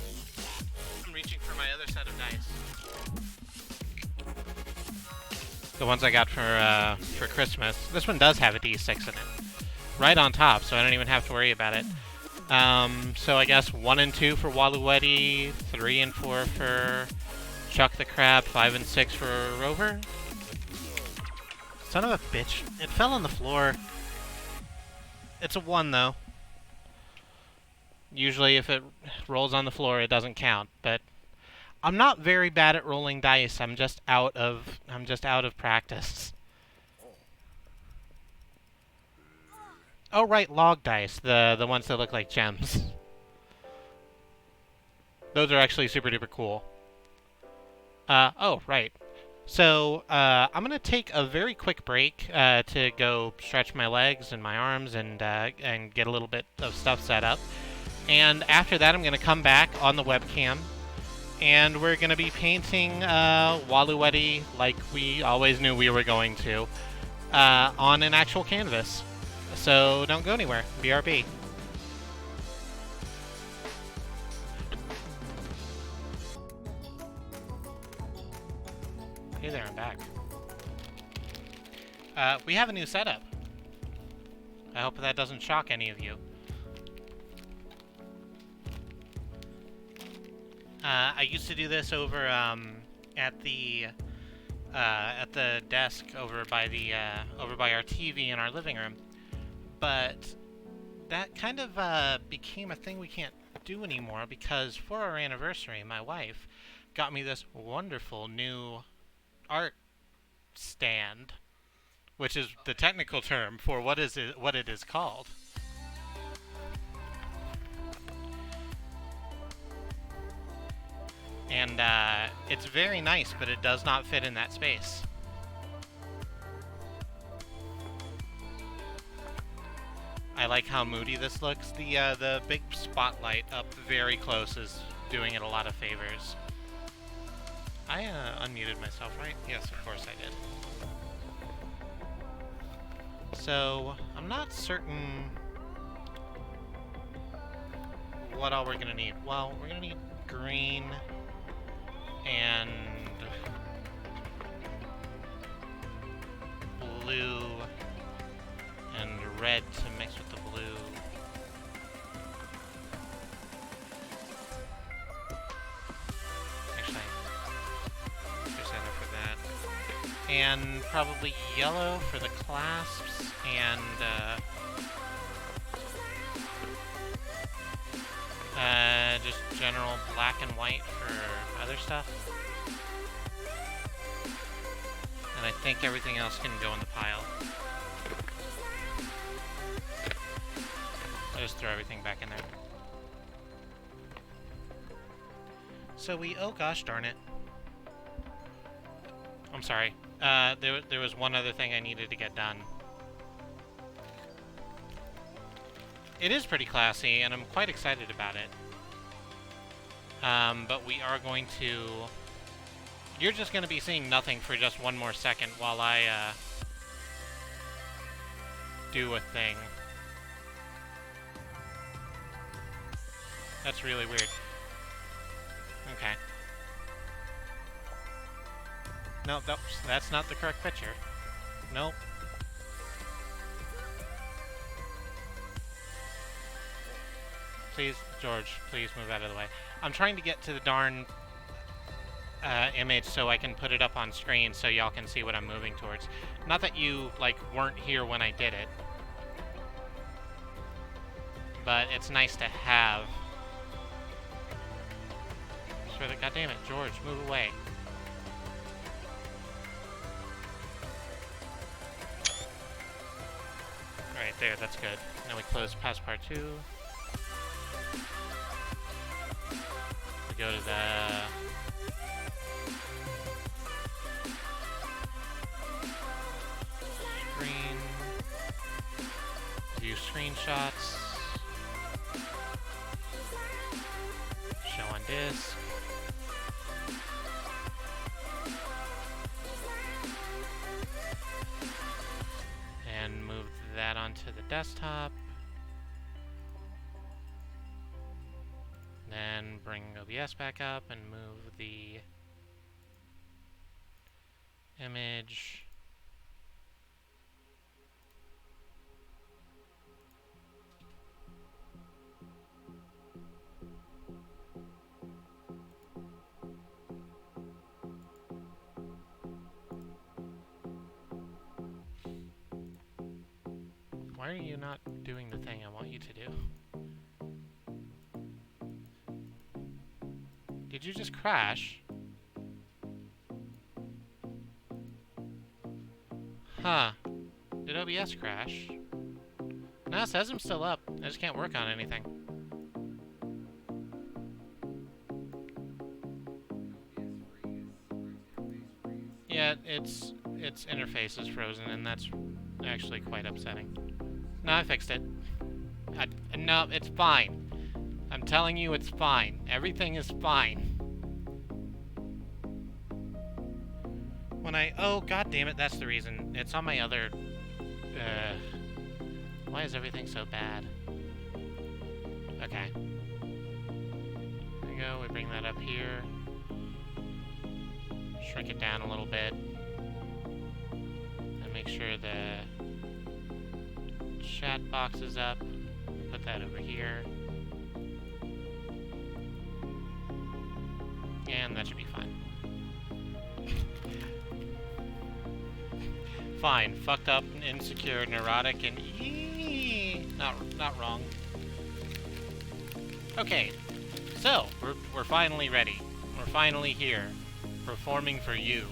A: I'm reaching for my other set of dice. The ones I got for Christmas. This one does have a D6 in it. Right on top, so I don't even have to worry about it. So I guess 1 and 2 for Waluigi, 3 and 4 for Chuck the Crab, 5 and 6 for Rover. Son of a bitch. It fell on the floor. It's a 1, though. Usually if it rolls on the floor, it doesn't count, but... I'm not very bad at rolling dice. I'm just out of practice. Oh right, log dice, the ones that look like gems. Those are actually super duper cool. Oh right. So I'm gonna take a very quick break to go stretch my legs and my arms and get a little bit of stuff set up. And after that, I'm gonna come back on the webcam. And we're going to be painting Waluigi like we always knew we were going to on an actual canvas. So don't go anywhere. BRB. Hey there, I'm back. We have a new setup. I hope that doesn't shock any of you. I used to do this over at the desk over by our TV in our living room, but that kind of became a thing we can't do anymore because for our anniversary, my wife got me this wonderful new art stand, which is the technical term for what it is called. And it's very nice, but it does not fit in that space. I like how moody this looks. The big spotlight up very close is doing it a lot of favors. I unmuted myself, right? Yes, of course I did. So, I'm not certain what all we're gonna need. Well, we're gonna need green and blue and red to mix with the blue. Actually, there's enough for that. and probably yellow for the clasps, and just general black and white for other stuff. And I think everything else can go in the pile. I'll just throw everything back in there. So oh gosh darn it. I'm sorry. There was one other thing I needed to get done. It is pretty classy, and I'm quite excited about it. But we are going to... You're just going to be seeing nothing for just one more second while I, do a thing. That's really weird. Okay. No, that's not the correct picture. Nope. Please, George, please move out of the way. I'm trying to get to the darn image so I can put it up on screen so y'all can see what I'm moving towards. Not that you, like, weren't here when I did it. But it's nice to have. God damn it, George, move away. Alright, there, that's good. Now we close past part 2. We go to the... screen. View screenshots. Show on disk. And move that onto the desktop. Then bring OBS back up and move the image. Why are you not doing the thing I want you to do? Did you just crash? Huh. Did OBS crash? No, it says I'm still up. I just can't work on anything. Yeah, its interface is frozen, and that's actually quite upsetting. No, I fixed it. No, it's fine. I'm telling you it's fine. Everything is fine. When oh, god damn it, that's the reason. It's on my other... why is everything so bad? Okay. There we go, we bring that up here. Shrink it down a little bit. And make sure the chat box is up. Put that over here. And that should be fine. Fine. Fucked up, insecure, neurotic, and not wrong. Okay. So, we're finally ready. We're finally here. Performing for you.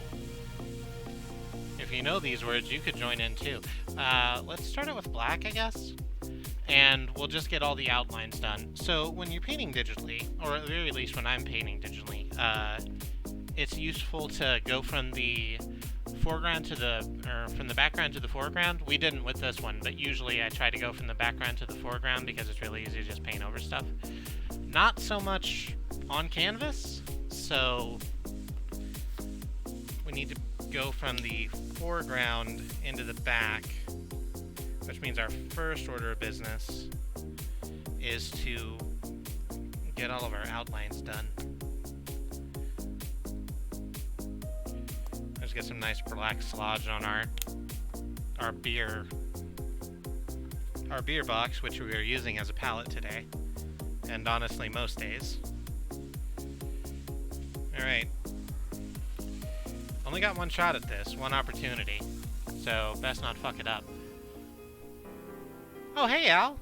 A: If you know these words, you could join in too. Let's start it with black, I guess. And we'll just get all the outlines done. So when you're painting digitally, or at the very least when I'm painting digitally, it's useful to go from the foreground to from the background to the foreground. We didn't with this one, but usually I try to go from the background to the foreground because it's really easy to just paint over stuff. Not so much on canvas, so we need to go from the foreground into the back, which means our first order of business is to get all of our outlines done. Let's get some nice black slodge on our beer box, which we are using as a palette today, and honestly most days. Alright. Only got one shot at this, one opportunity. So, best not fuck it up. Oh, hey, Al!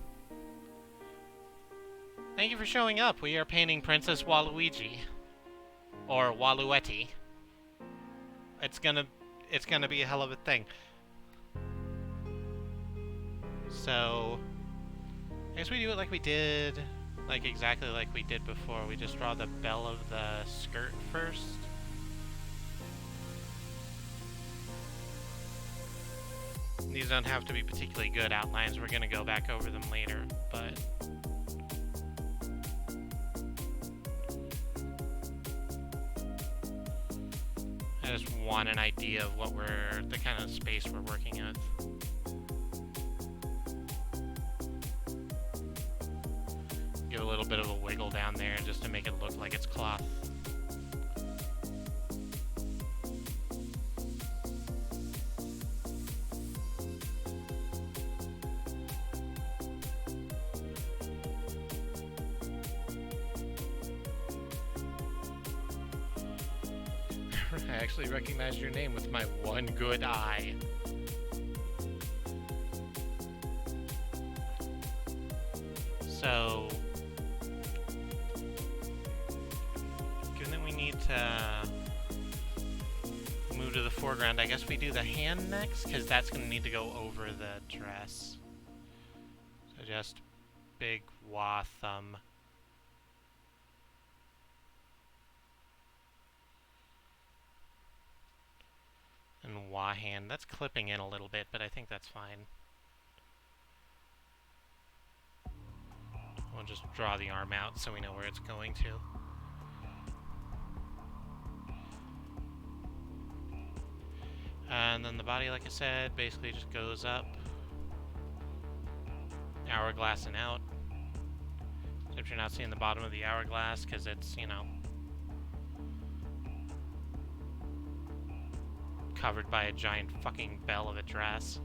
A: Thank you for showing up. We are painting Princess Waluigi. Or Waluetti. It's gonna be a hell of a thing. So, I guess we do it like we did, like exactly like we did before. We just draw the bell of the skirt first. These don't have to be particularly good outlines. We're gonna go back over them later, but I just want an idea of what the kind of space we're working with. Give a little bit of a wiggle down there just to make it look like it's cloth. I actually recognize your name with my one good eye. So, given that we need to move to the foreground, I guess we do the hand next, because that's going to need to go over the dress. So just big wah thumb. And wah hand. That's clipping in a little bit, but I think that's fine. We'll just draw the arm out so we know where it's going to. And then the body, like I said, basically just goes up. Hourglass and out. Except you're not seeing the bottom of the hourglass because it's, you know, covered by a giant fucking bell of a dress.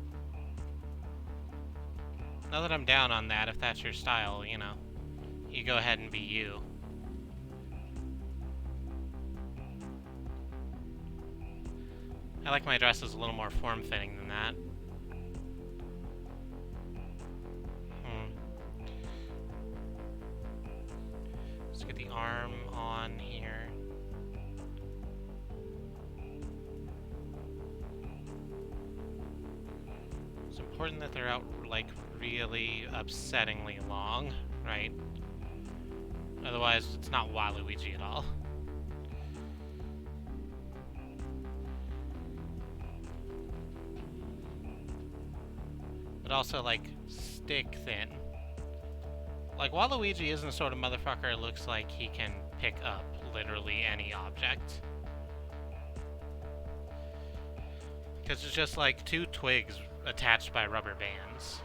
A: Now that I'm down on that, if that's your style, you know, you go ahead and be you. I like my dresses a little more form-fitting than that. Let's get the arm on here. It's important that they're out, like, really upsettingly long, right? Otherwise, it's not Waluigi at all. But also, like, stick thin. Like, Waluigi isn't the sort of motherfucker it looks like he can pick up literally any object. Because it's just like two twigs attached by rubber bands.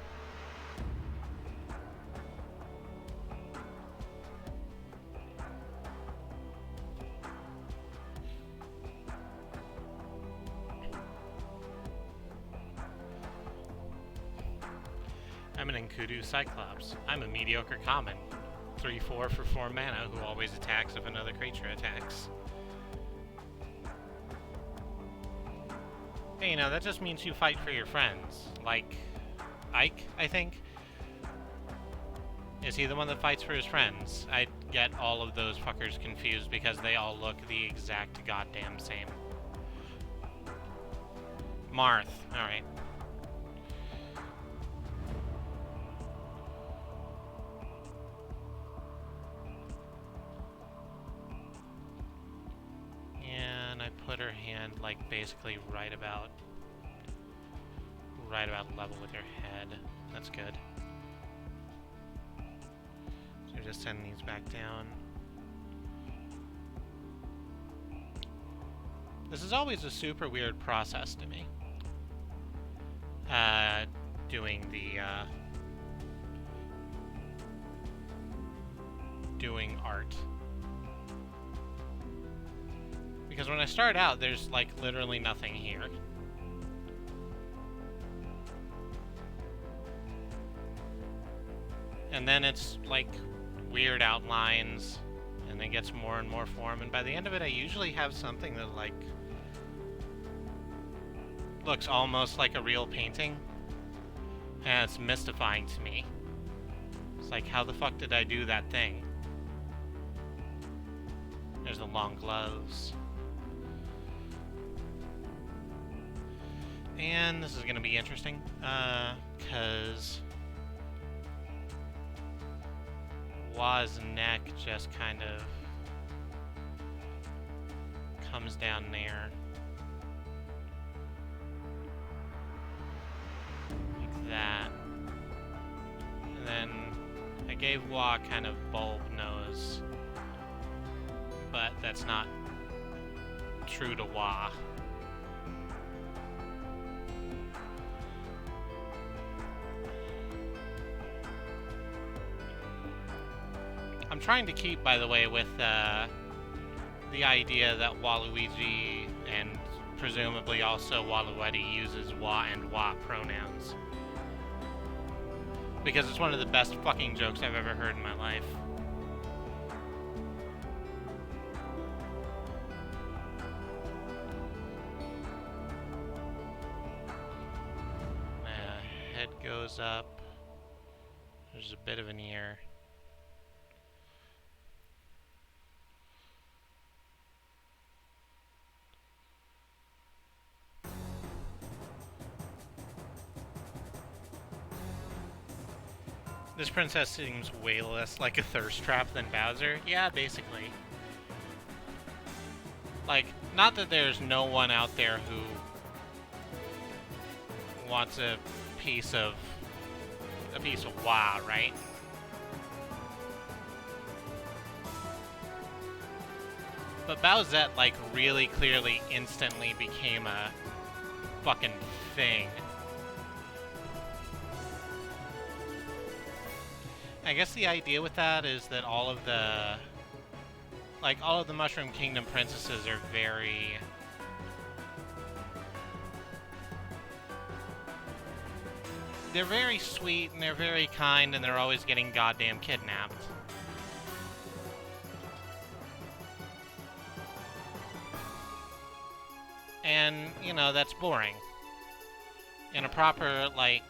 A: I'm an Enkudu Cyclops. I'm a mediocre common. 3/4 for 4 mana who always attacks if another creature attacks. Hey, you know, that just means you fight for your friends. Like Ike, I think. Is he the one that fights for his friends? I get all of those fuckers confused because they all look the exact goddamn same. Marth, alright. And I put her hand, like, basically right about level with her head. That's good. So just send these back down. This is always a super weird process to me. Doing art. Because when I start out, there's, like, literally nothing here. And then it's, like, weird outlines, and then gets more and more form, and by the end of it, I usually have something that, like, looks almost like a real painting, and it's mystifying to me. It's like, how the fuck did I do that thing? There's the long gloves. And this is gonna be interesting, cause Wa's neck just kind of comes down there. Like that. And then I gave Wa kind of bulb nose, but that's not true to Wa. I'm trying to keep, by the way, with the idea that Waluigi and presumably also Waluigi uses Wa and Wa pronouns. Because it's one of the best fucking jokes I've ever heard in my life. Head goes up. There's a bit of an ear. This princess seems way less like a thirst trap than Bowser. Yeah, basically. Like, not that there's no one out there who wants a piece of Wa, right? But Bowsette, like, really clearly instantly became a fucking thing. I guess the idea with that is that all of the Mushroom Kingdom princesses are very... They're very sweet, and they're very kind, and they're always getting goddamn kidnapped. And, you know, that's boring. In a proper, like,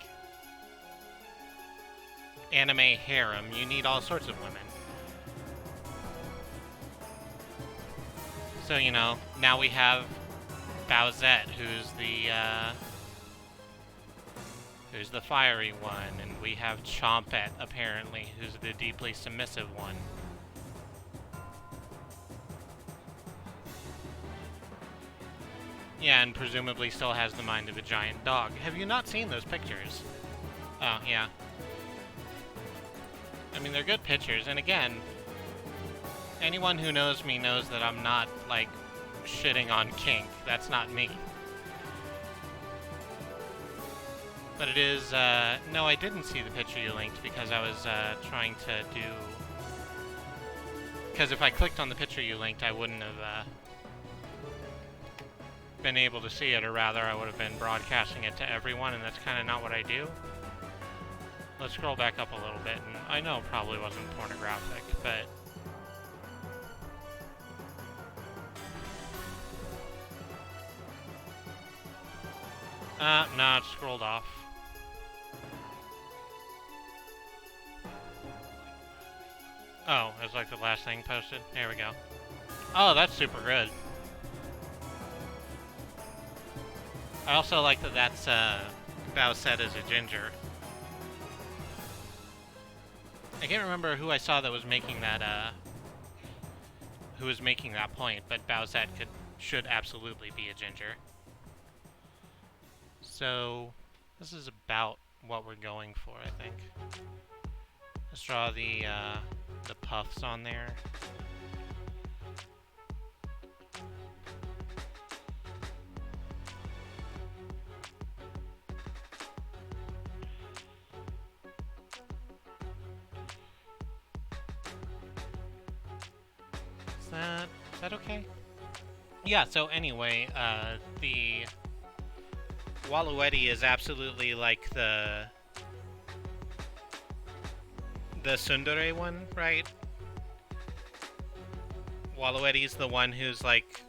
A: anime harem, you need all sorts of women. So, you know, now we have Bowsette, who's the fiery one, and we have Chompette, apparently, who's the deeply submissive one. Yeah, and presumably still has the mind of a giant dog. Have you not seen those pictures? Oh, yeah. I mean, they're good pictures, and again, anyone who knows me knows that I'm not, like, shitting on kink. That's not me. But it is, no, I didn't see the picture you linked because I was, trying to do... Because if I clicked on the picture you linked, I wouldn't have, been able to see it, or rather, I would have been broadcasting it to everyone, and that's kind of not what I do. Let's scroll back up a little bit, and I know it probably wasn't pornographic, but... no, it scrolled off. Oh, it was like the last thing posted? There we go. Oh, that's super good. I also like that that's, Bowsette as a ginger. I can't remember who I saw that was making that, who was making that point, but Bowsette should absolutely be a ginger. So, this is about what we're going for, I think. Let's draw the puffs on there. Is that okay? Yeah, so anyway, the Waluigi is absolutely like the tsundere one, right? Waluigi's the one who's like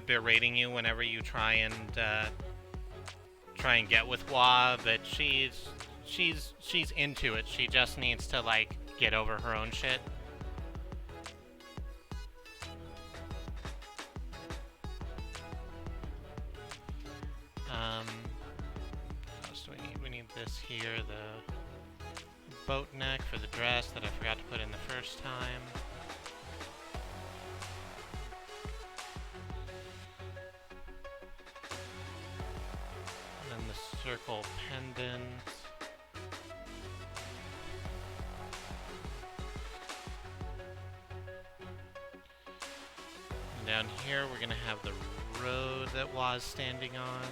A: berating you whenever you try and try and get with Wa, but she's into it. She just needs to like get over her own shit. What else do we need? We need this here, the boat neck for the dress that I forgot to put in the first time. And then the circle pendant. And down here we're gonna have the road that Wa's standing on.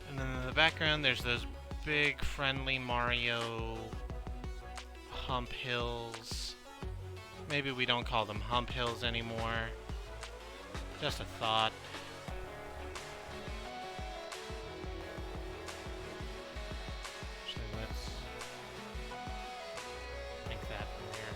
A: And then in the background there's those big friendly Mario hump hills. Maybe we don't call them hump hills anymore. Just a thought. Actually, let's make that there.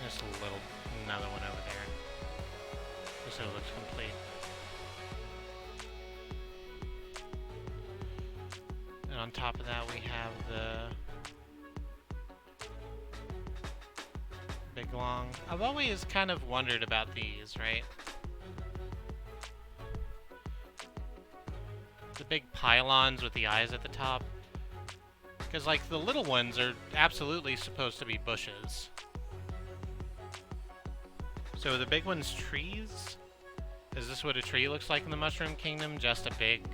A: Just a little, another one over there. Just so it looks complete. And on top of that we have the big long. I've always kind of wondered about these, right? The big pylons with the eyes at the top. Because like the little ones are absolutely supposed to be bushes. So the big one's trees? Is this what a tree looks like in the Mushroom Kingdom? Just a big,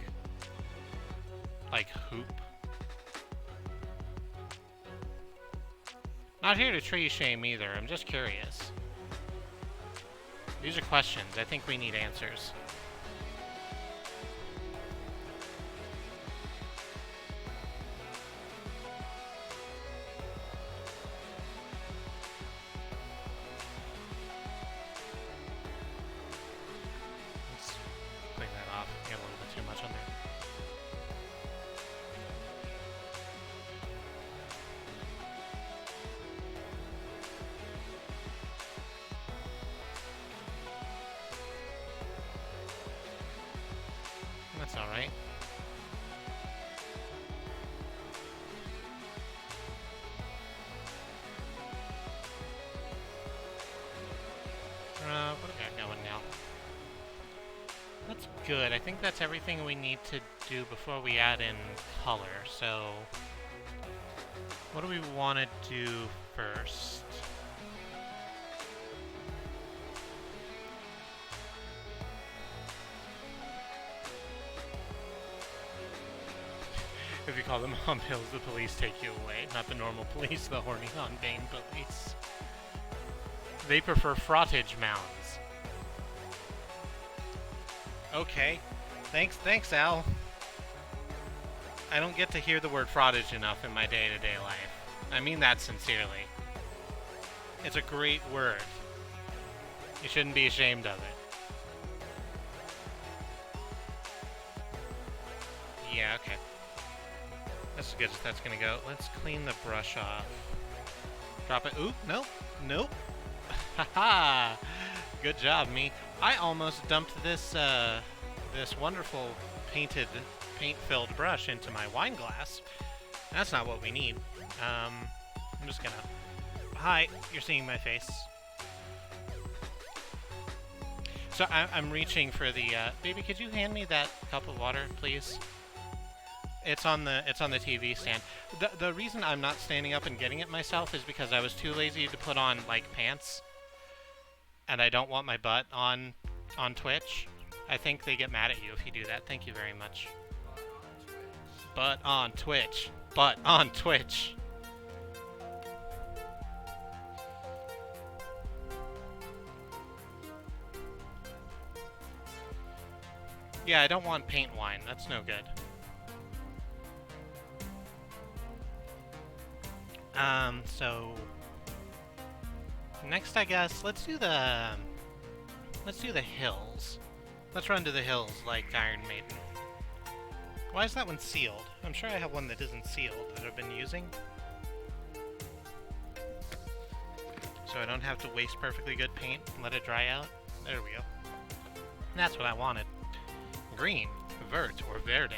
A: like, hoop? Not here to tree shame either, I'm just curious. These are questions, I think we need answers. Let's clean that off, we got a little bit too much on there. That's alright. What do we got going now? That's good. I think that's everything we need to do before we add in color. So, what do we want to do first? If you call them hump hills, the police take you away. Not the normal police, the horny on Bane police. They prefer frottage mounds. Okay. Thanks, Al. I don't get to hear the word frottage enough in my day-to-day life. I mean that sincerely. It's a great word. You shouldn't be ashamed of it. Yeah, okay. That's as good as that's gonna go. Let's clean the brush off. Drop it. Oop, nope, nope. Haha! Good job, me. I almost dumped this, this wonderful paint-filled brush into my wine glass. That's not what we need. I'm just gonna... Hi, you're seeing my face. So I'm reaching for the, baby, could you hand me that cup of water, please? It's on the TV stand. The reason I'm not standing up and getting it myself is because I was too lazy to put on, like, pants. And I don't want my butt on Twitch. I think they get mad at you if you do that. Thank you very much. Butt on Twitch. Butt on Twitch. Yeah, I don't want paint wine. That's no good. So next, I guess let's do the hills. Let's run to the hills like Iron Maiden. Why is that one sealed? I'm sure I have one that isn't sealed that I've been using. So I don't have to waste perfectly good paint and let it dry out. There we go. And that's what I wanted. Green, vert, or verde.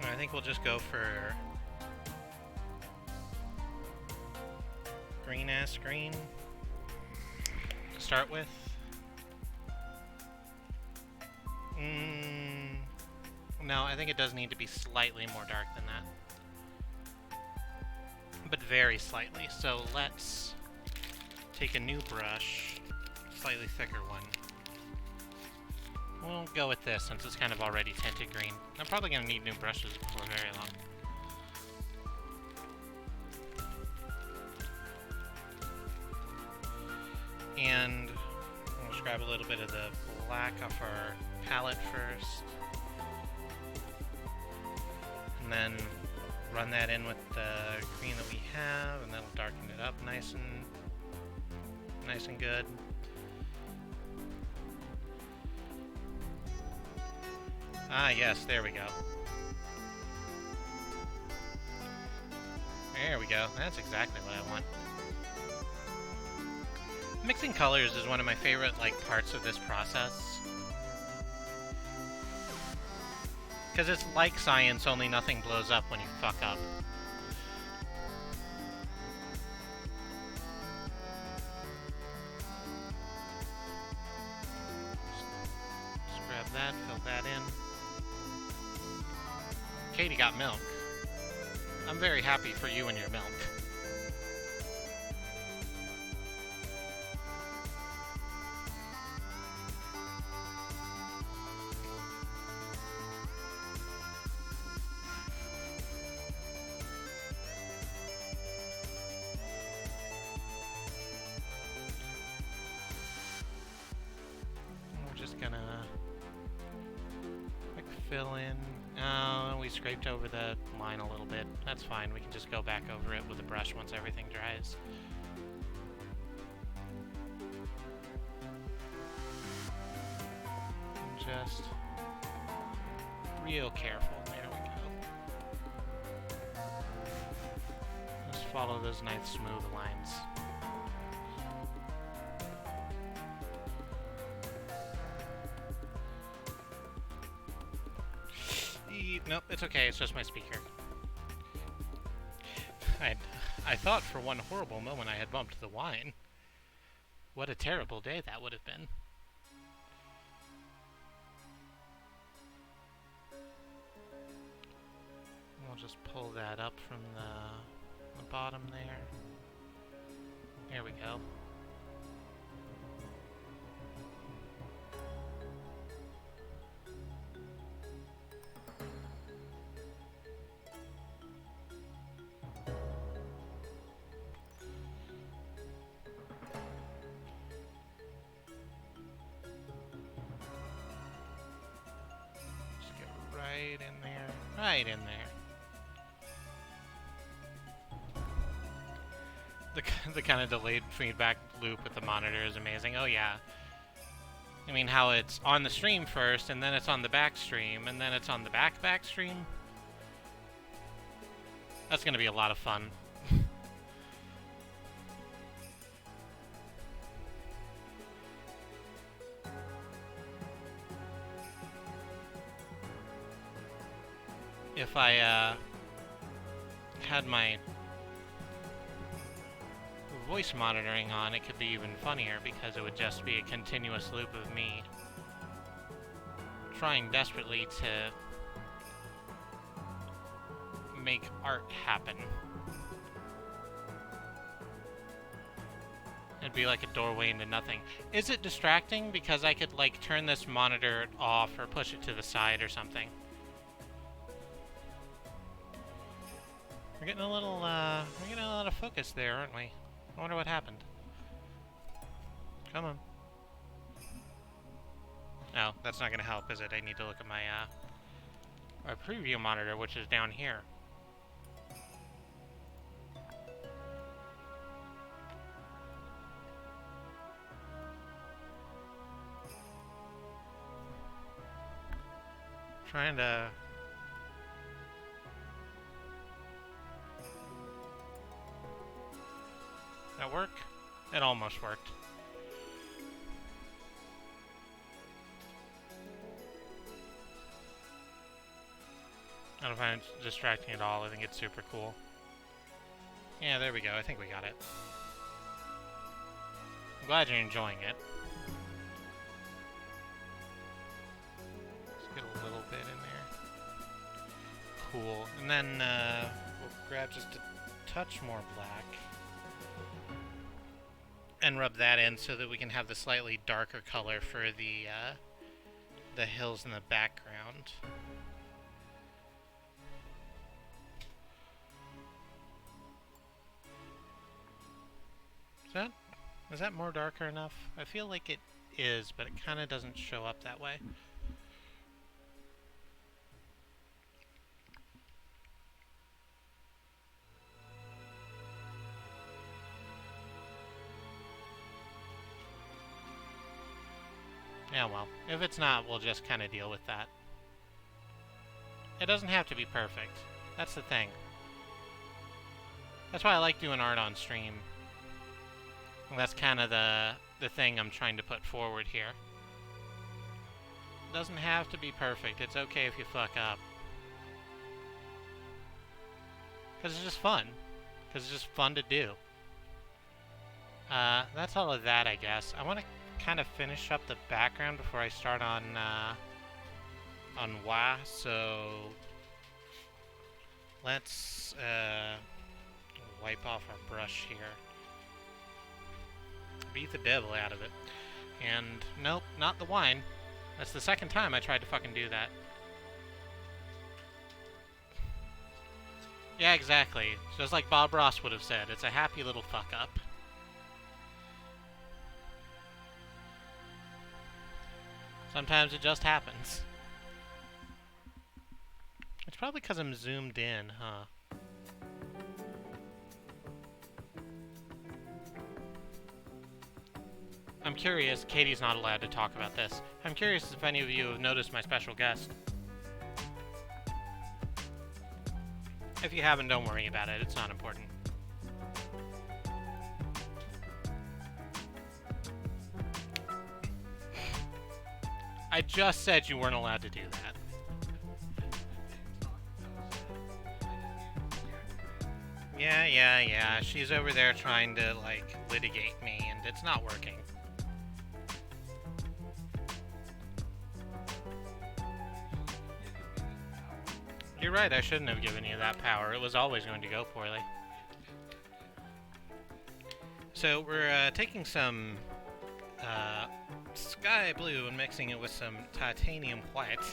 A: And I think we'll just go for green-ass green to start with. No, I think it does need to be slightly more dark than that. But very slightly. So let's take a new brush, slightly thicker one. We'll go with this since it's kind of already tinted green. I'm probably going to need new brushes before very long. And we'll just grab a little bit of the black off our palette first. And then run that in with the green that we have, and that'll darken it up nice and good. Ah, yes, there we go. There we go. That's exactly what I want. Mixing colors is one of my favorite, parts of this process. Because it's like science, only nothing blows up when you fuck up. Just grab that, fill that in. Katie got milk. I'm very happy for you and your milk. Fill in. Oh, we scraped over the line a little bit. That's fine. We can just go back over it with a brush once everything dries. And just real careful. There we go. Just follow those nice smooth lines. Nope, it's okay, it's just my speaker. I thought for one horrible moment I had bumped the wine. What a terrible day that would have been. We'll just pull that up from the bottom there. There we go. Right in there. Right in there. The kind of delayed feedback loop with the monitor is amazing. Oh yeah. I mean, how it's on the stream first, and then it's on the back stream, and then it's on the back stream. That's gonna be a lot of fun. If I had my voice monitoring on, it could be even funnier because it would just be a continuous loop of me trying desperately to make art happen. It'd be like a doorway into nothing. Is it distracting? Because I could turn this monitor off or push it to the side or something. We're getting a little out of focus there, aren't we? I wonder what happened. Come on. No, that's not gonna help, is it? I need to look at my preview monitor, which is down here. Trying to... That work? It almost worked. I don't find it distracting at all. I think it's super cool. Yeah, there we go. I think we got it. I'm glad you're enjoying it. Let's get a little bit in there. Cool. And then we'll grab just a touch more black and rub that in so that we can have the slightly darker color for the hills in the background. Is that more darker enough? I feel like it is, but it kind of doesn't show up that way. Yeah, well, if it's not, we'll just kind of deal with that. It doesn't have to be perfect. That's the thing. That's why I like doing art on stream. And that's kind of the thing I'm trying to put forward here. It doesn't have to be perfect. It's okay if you fuck up. Because it's just fun. Because it's just fun to do. That's all of that, I guess. I want to kind of finish up the background before I start on Wa, so let's wipe off our brush here. Beat the devil out of it. And nope, not the wine. That's the second time I tried to fucking do that. Yeah, exactly. Just like Bob Ross would have said, it's a happy little fuck up. Sometimes it just happens. It's probably because I'm zoomed in, huh? I'm curious, Katie's not allowed to talk about this. I'm curious if any of you have noticed my special guest. If you haven't, don't worry about it. It's not important. I just said you weren't allowed to do that. Yeah. She's over there trying to, like, litigate me, and it's not working. You're right, I shouldn't have given you that power. It was always going to go poorly. So we're taking some sky blue and mixing it with some titanium white,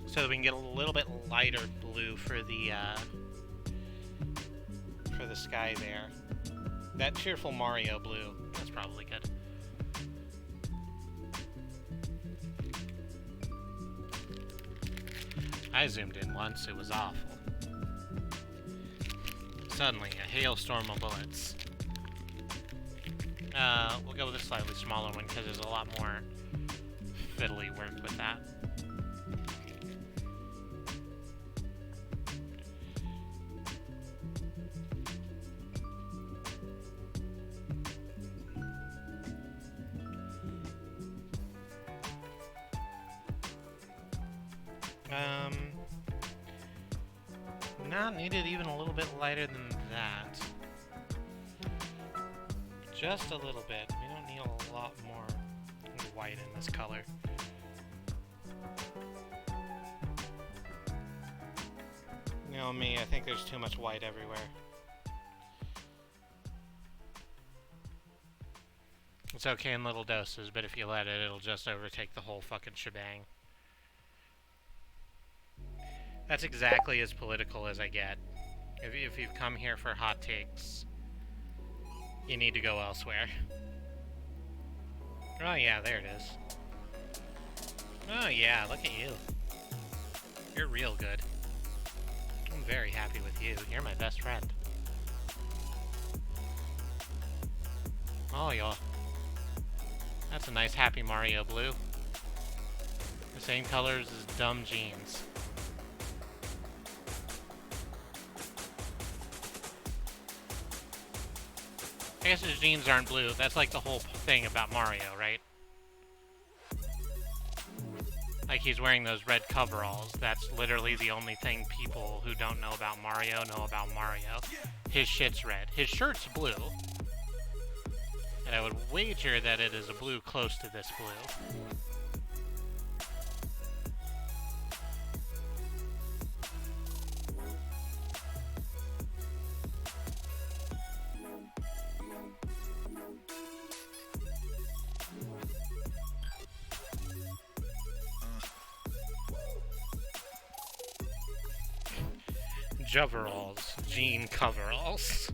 A: so that we can get a little bit lighter blue for the sky there. That cheerful Mario blue, that's probably good. I zoomed in once, it was awful. Suddenly, a hailstorm of bullets. We'll go with a slightly smaller one because there's a lot more fiddly work with that. Not needed even a little bit lighter than that. Just a little bit. We don't need a lot more white in this color. You know me, I think there's too much white everywhere. It's okay in little doses, but if you let it, it'll just overtake the whole fucking shebang. That's exactly as political as I get. If you've come here for hot takes, you need to go elsewhere. Oh yeah, there it is. Oh yeah, look at you. You're real good. I'm very happy with you. You're my best friend. Oh yeah. That's a nice happy Mario blue. The same colors as dumb jeans. I guess his jeans aren't blue. That's like the whole thing about Mario, right? Like he's wearing those red coveralls. That's literally the only thing people who don't know about Mario know about Mario. His shit's red. His shirt's blue. And I would wager that it is a blue close to this blue. Joveralls. Jean coveralls.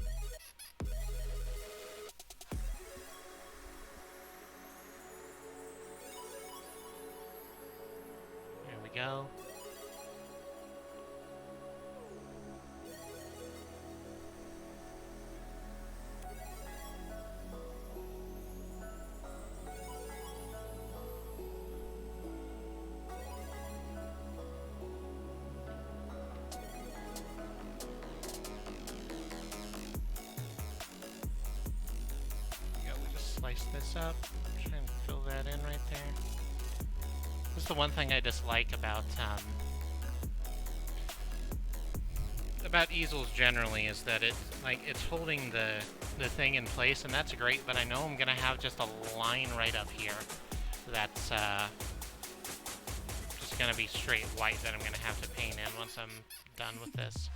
A: There we go. Slice this up, try and fill that in right there. This is the one thing I dislike about easels generally, is that it's holding the thing in place, and that's great, but I know I'm gonna have just a line right up here that's just gonna be straight white that I'm gonna have to paint in once I'm done with this.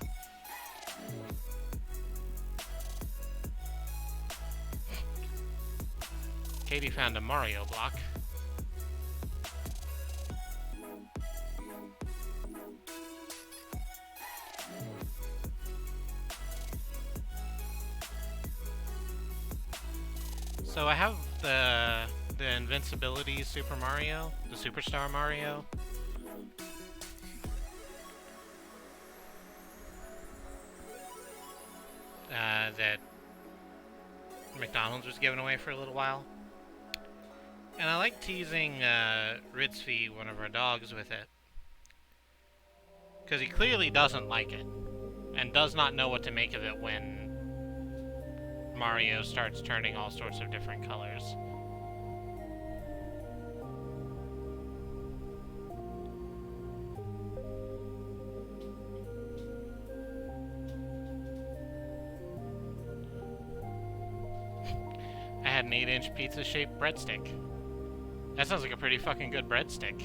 A: Katie found a Mario block. So I have the Invincibility Super Mario, the Superstar Mario. That McDonald's was giving away for a little while. And I like teasing Ridsby, one of our dogs, with it. Because he clearly doesn't like it. And does not know what to make of it when Mario starts turning all sorts of different colors. I had an 8-inch pizza-shaped breadstick. That sounds like a pretty fucking good breadstick.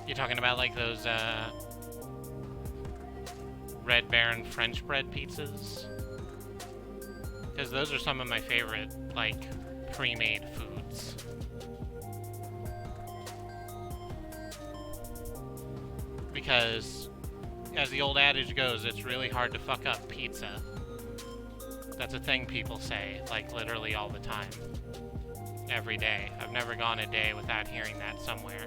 A: You're talking about like those Red Baron French bread pizzas? Because those are some of my favorite, like, pre-made foods. Because, as the old adage goes, it's really hard to fuck up pizza. That's a thing people say, like, literally all the time. Every day. I've never gone a day without hearing that somewhere.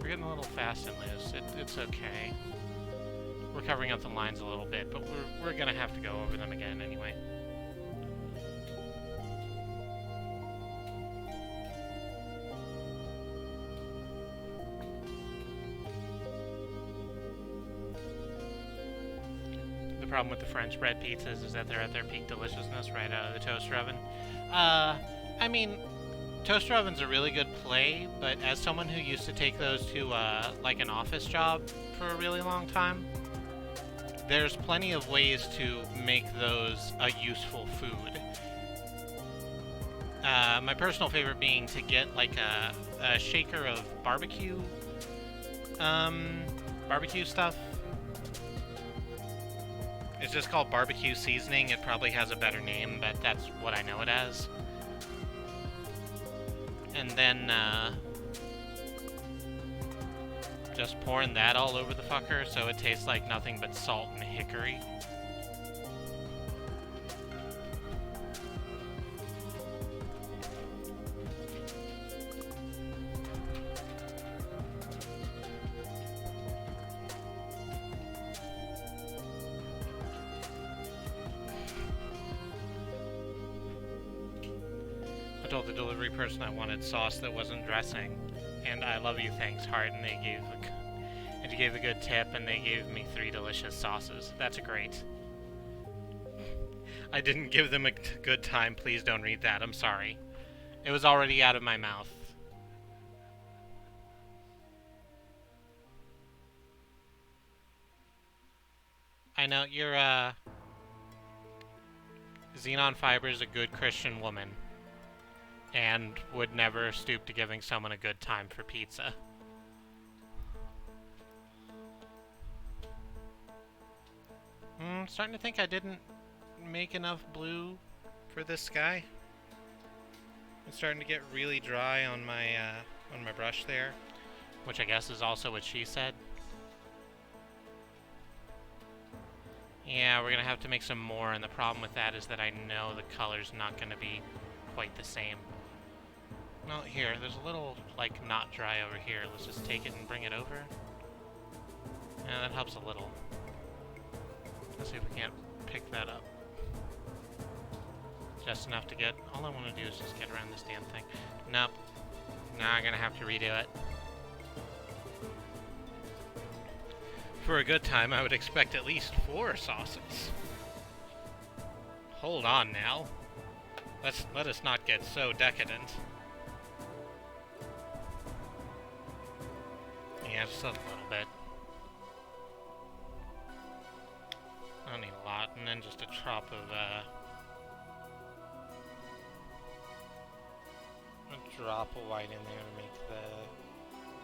A: We're getting a little fast and loose. It's okay. We're covering up the lines a little bit, but we're gonna have to go over them again anyway. The problem with the French bread pizzas is that they're at their peak deliciousness right out of the toaster oven. I mean, toaster oven's a really good play, but as someone who used to take those to, like an office job for a really long time, there's plenty of ways to make those a useful food. My personal favorite being to get like a shaker of barbecue stuff. It's just called barbecue seasoning. It probably has a better name, but that's what I know it as. And then just pouring that all over the fucker so it tastes like nothing but salt and hickory. told the delivery person I wanted sauce that wasn't dressing, and I love you, thanks, heart, and they gave a good tip, and they gave me 3 delicious sauces. That's great. I didn't give them a good time. Please don't read that. I'm sorry. It was already out of my mouth. I know you're Xenon Fiber is a good Christian woman and would never stoop to giving someone a good time for pizza. Starting to think I didn't make enough blue for this sky. It's starting to get really dry on my brush there, which I guess is also what she said. Yeah, we're gonna have to make some more, and the problem with that is that I know the color's not gonna be quite the same. Well, here, there's a little, like, not dry over here. Let's just take it and bring it over. Yeah, that helps a little. Let's see if we can't pick that up. Just enough to get... All I want to do is just get around this damn thing. Nope. Now I'm gonna have to redo it. For a good time, I would expect at least 4 sauces. Hold on now. Let us not get so decadent. Yeah, just a little bit. I don't need a lot, and then just a drop of white in there to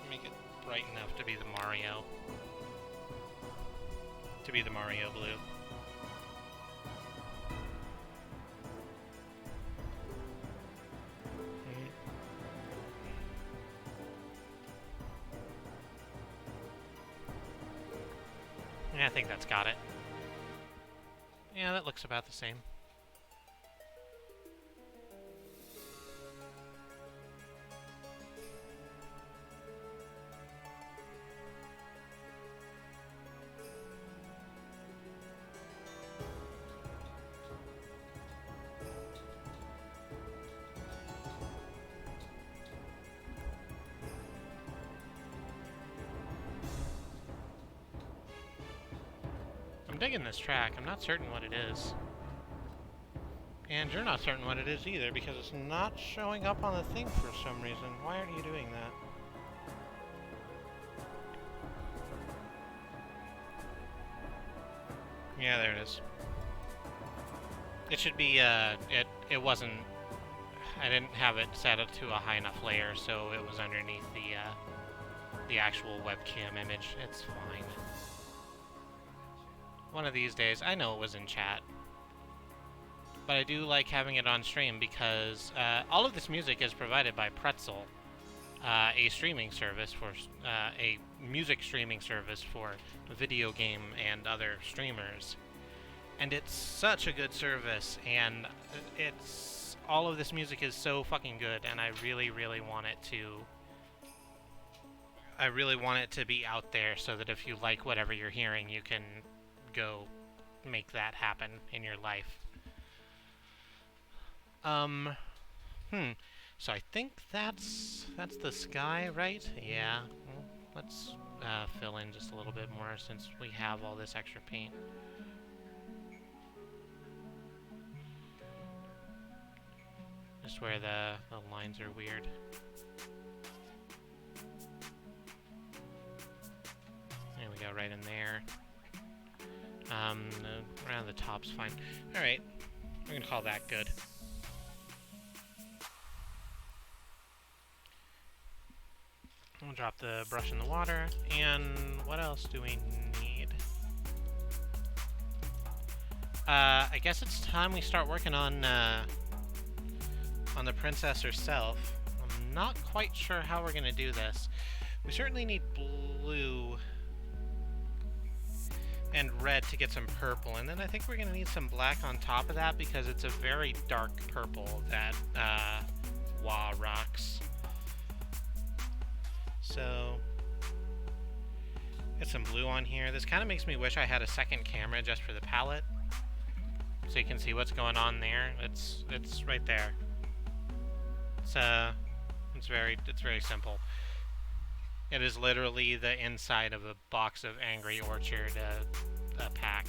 A: make it bright enough to be the Mario. To be the Mario blue. Yeah, I think that's got it. Yeah, that looks about the same. I'm digging this track. I'm not certain what it is. And you're not certain what it is either, because it's not showing up on the thing for some reason. Why aren't you doing that? Yeah, there it is. It should be, it wasn't... I didn't have it set up to a high enough layer, so it was underneath the actual webcam image. It's fine. One of these days, I know it was in chat, but I do like having it on stream because all of this music is provided by Protecc, a streaming service for a music streaming service for video game and other streamers, and it's such a good service, and it's all of this music is so fucking good, and I really want it to be out there so that if you like whatever you're hearing, you can go make that happen in your life. So I think that's the sky, right? Yeah. Well, let's fill in just a little bit more since we have all this extra paint. Just where the lines are weird. There we go, right in there. Around the top's fine. Alright, we're gonna call that good. We'll drop the brush in the water, and what else do we need? I guess it's time we start working on the princess herself. I'm not quite sure how we're gonna do this. We certainly need blue and red to get some purple, and then I think we're gonna need some black on top of that because it's a very dark purple that rocks. So get some blue on here. This kind of makes me wish I had a second camera just for the palette, so you can see what's going on there. It's right there. It's very simple. It is literally the inside of a box of Angry Orchard pack.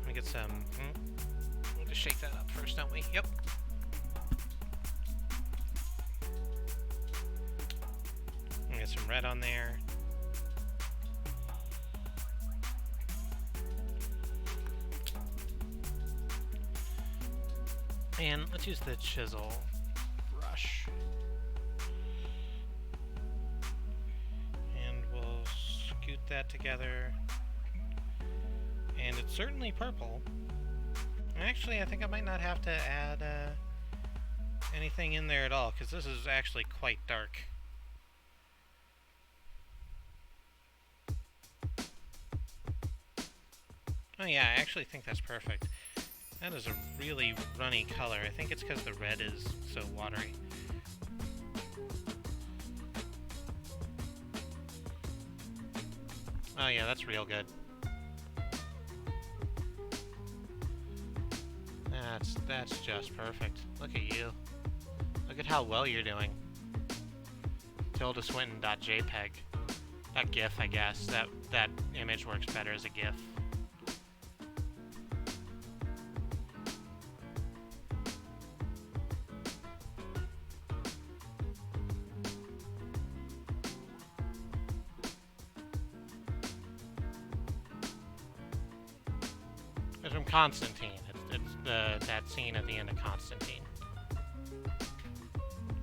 A: Let me get some. We'll just shake that up first, don't we? Yep. Let me get some red on there. And let's use the chisel brush. And we'll scoot that together. And it's certainly purple. Actually, I think I might not have to add anything in there at all, because this is actually quite dark. Oh yeah, I actually think that's perfect. That is a really runny color. I think it's because the red is so watery. Oh yeah, that's real good. That's just perfect. Look at you. Look at how well you're doing. TildaSwinton.jpg. Not GIF, I guess. That image works better as a GIF. It's from Constantine. It's that scene at the end of Constantine,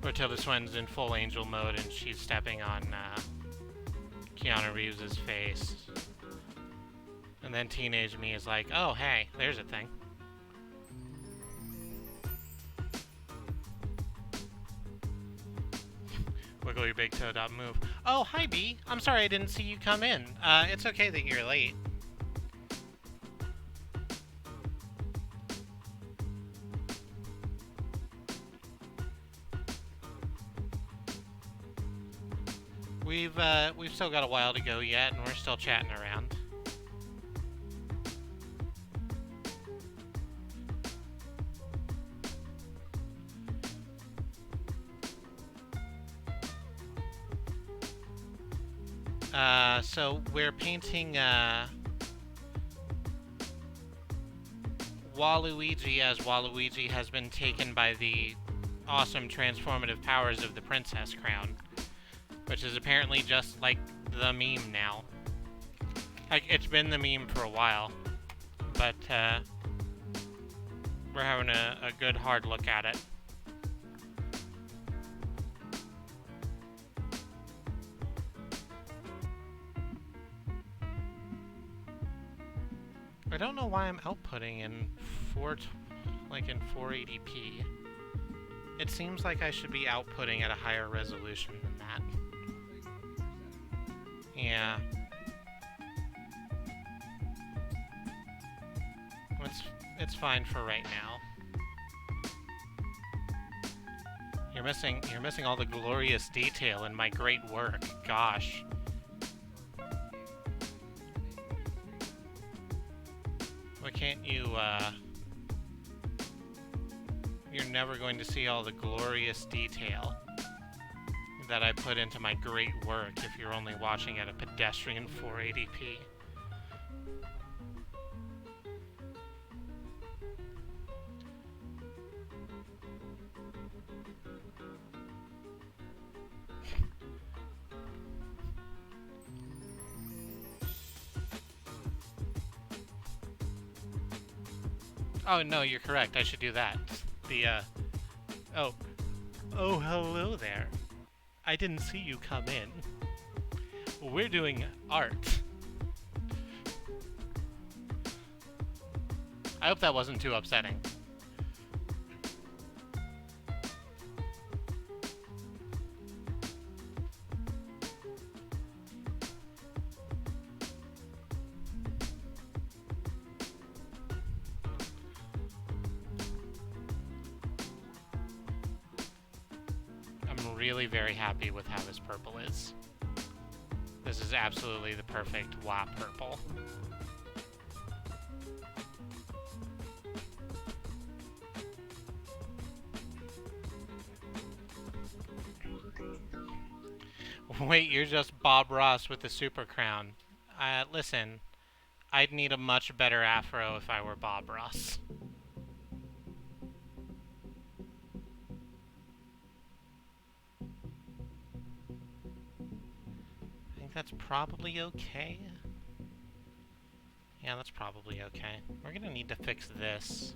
A: where Tilda Swinton's in full angel mode and she's stepping on Keanu Reeves' face. And then teenage me is like, oh hey, there's a thing. Wiggle your big toe, move. Oh, hi B. I'm sorry I didn't see you come in. It's okay that you're late. We've still got a while to go yet, and we're still chatting around. So we're painting Waluigi as Waluigi has been taken by the awesome transformative powers of the Princess Crown. Which is apparently just like the meme now. Like, it's been the meme for a while, but we're having a good hard look at it. I don't know why I'm outputting in 480p. It seems like I should be outputting at a higher resolution than that. Yeah. It's fine for right now. You're missing all the glorious detail in my great work. Gosh. Why can't you you're never going to see all the glorious detail that I put into my great work if you're only watching at a pedestrian 480p. Oh no, you're correct. I should do that. Oh, hello there. I didn't see you come in. We're doing art. I hope that wasn't too upsetting. Really very happy with how this purple is. This is absolutely the perfect WAP purple. Wait, you're just Bob Ross with the super crown. Listen, I'd need a much better afro if I were Bob Ross. I think that's probably okay. Yeah, that's probably okay. We're gonna need to fix this.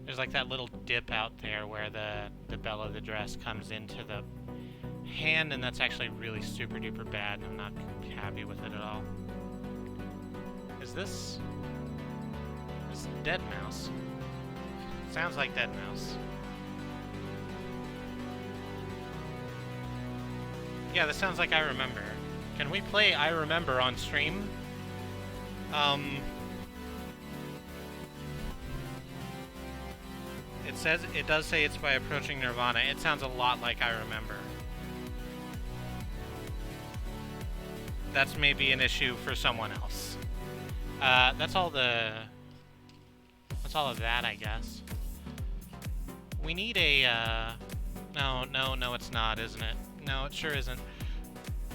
A: There's like that little dip out there where the bell of the dress comes into the hand, and that's actually really super duper bad. I'm not happy with it at all. Is this dead mouse? Sounds like dead mouse. Yeah, this sounds like I Remember. Can we play I Remember on stream? It does say it's by Approaching Nirvana. It sounds a lot like I Remember. That's maybe an issue for someone else. That's all of that, I guess. We need a, no, it's not, isn't it? No, it sure isn't.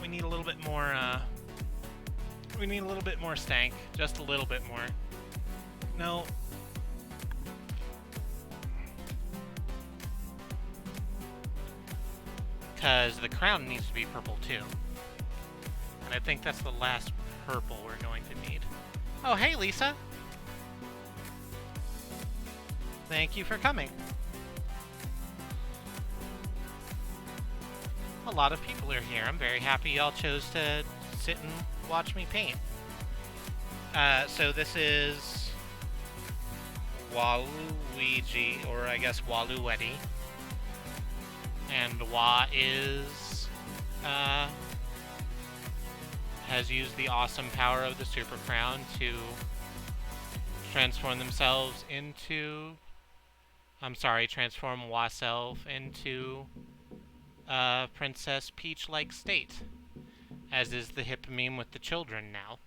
A: We need a little bit more, we need a little bit more stank. Just a little bit more. No. Because the crown needs to be purple, too. And I think that's the last purple we're going to need. Oh, hey, Lisa! Thank you for coming. A lot of people are here. I'm very happy y'all chose to sit and watch me paint. So this is Waluigi, or I guess Waluigi. And Wa is, has used the awesome power of the Super Crown to transform themselves into, transform Waself into Princess Peach-like state, as is the hip meme with the children now.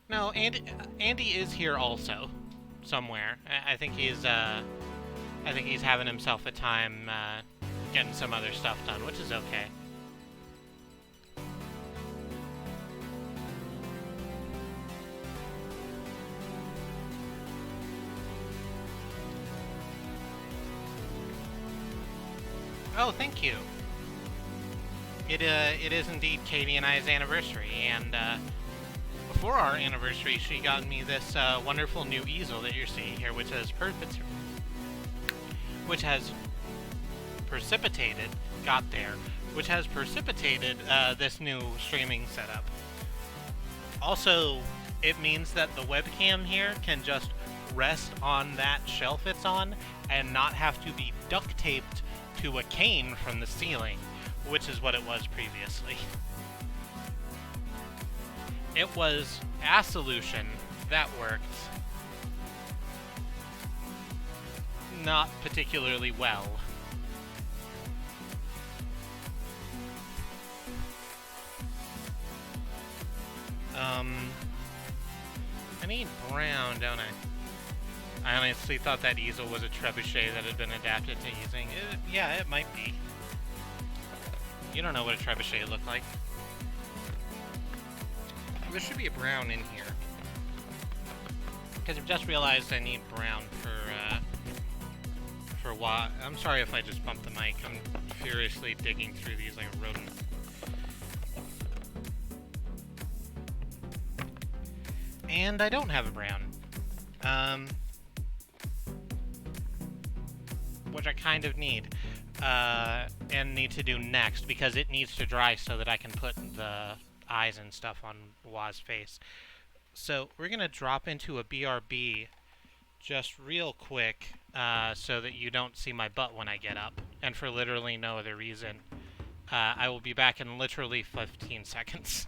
A: No, Andy is here also, somewhere. I think he's having himself a time getting some other stuff done, which is okay. Oh, thank you. It is indeed Katie and I's anniversary, and before our anniversary, she got me this wonderful new easel that you're seeing here, which has precipitated this new streaming setup. Also, it means that the webcam here can just rest on that shelf it's on and not have to be duct taped to a cane from the ceiling, which is what it was previously. It was a solution that worked not particularly well. I need brown, don't I? I honestly thought that easel was a trebuchet that had been adapted to using. Yeah, it might be. You don't know what a trebuchet looked like. There should be a brown in here. Because I've just realized I need brown for what? I'm sorry if I just bumped the mic. I'm furiously digging through these like a rodent. And I don't have a brown. Which I kind of need. And need to do next, because it needs to dry so that I can put the eyes and stuff on Wa's face. So we're going to drop into a BRB just real quick so that you don't see my butt when I get up. And for literally no other reason. I will be back in literally 15 seconds.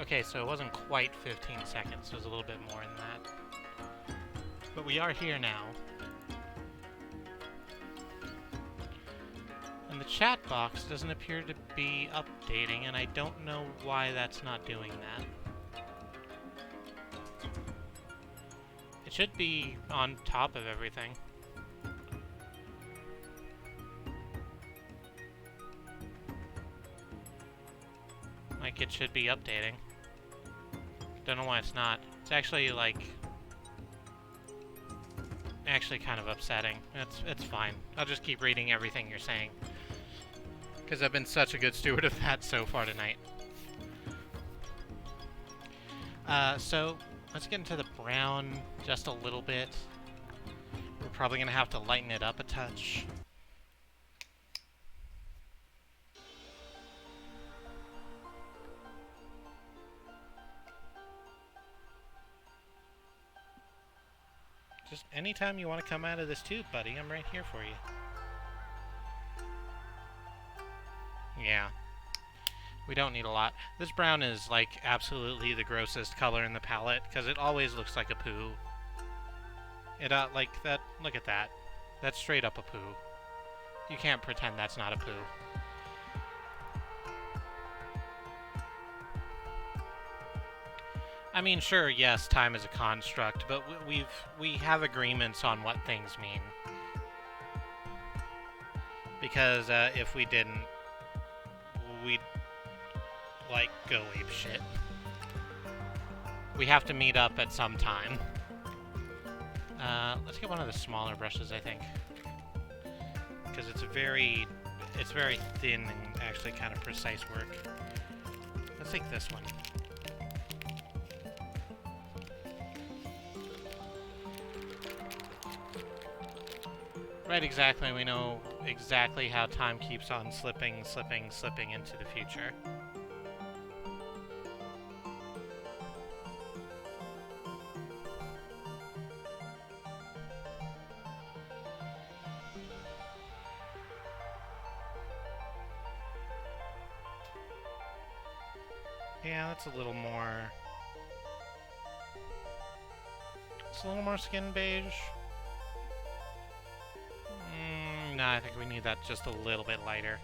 A: Okay, so it wasn't quite 15 seconds. It was a little bit more than that. But we are here now. And the chat box doesn't appear to be updating, and I don't know why that's not doing that. It should be on top of everything. Like, it should be updating. Don't know why it's not. It's actually, like... actually kind of upsetting. It's fine. I'll just keep reading everything you're saying. Because I've been such a good steward of that so far tonight. So, let's get into the brown just a little bit. We're probably going to have to lighten it up a touch. Just anytime you want to come out of this tube, buddy, I'm right here for you. Yeah. We don't need a lot. This brown is, like, absolutely the grossest color in the palette, because it always looks like a poo. It, like, that, look at that. That's straight up a poo. You can't pretend that's not a poo. I mean, sure, yes, time is a construct, but we have agreements on what things mean. Because, if we didn't, we'd, like, go apeshit. We have to meet up at some time. Let's get one of the smaller brushes, I think. Because it's very thin and actually kind of precise work. Let's take this one. Right, exactly. We know exactly how time keeps on slipping into the future. Yeah, that's a little more... It's a little more skin beige. No, I think we need that just a little bit lighter.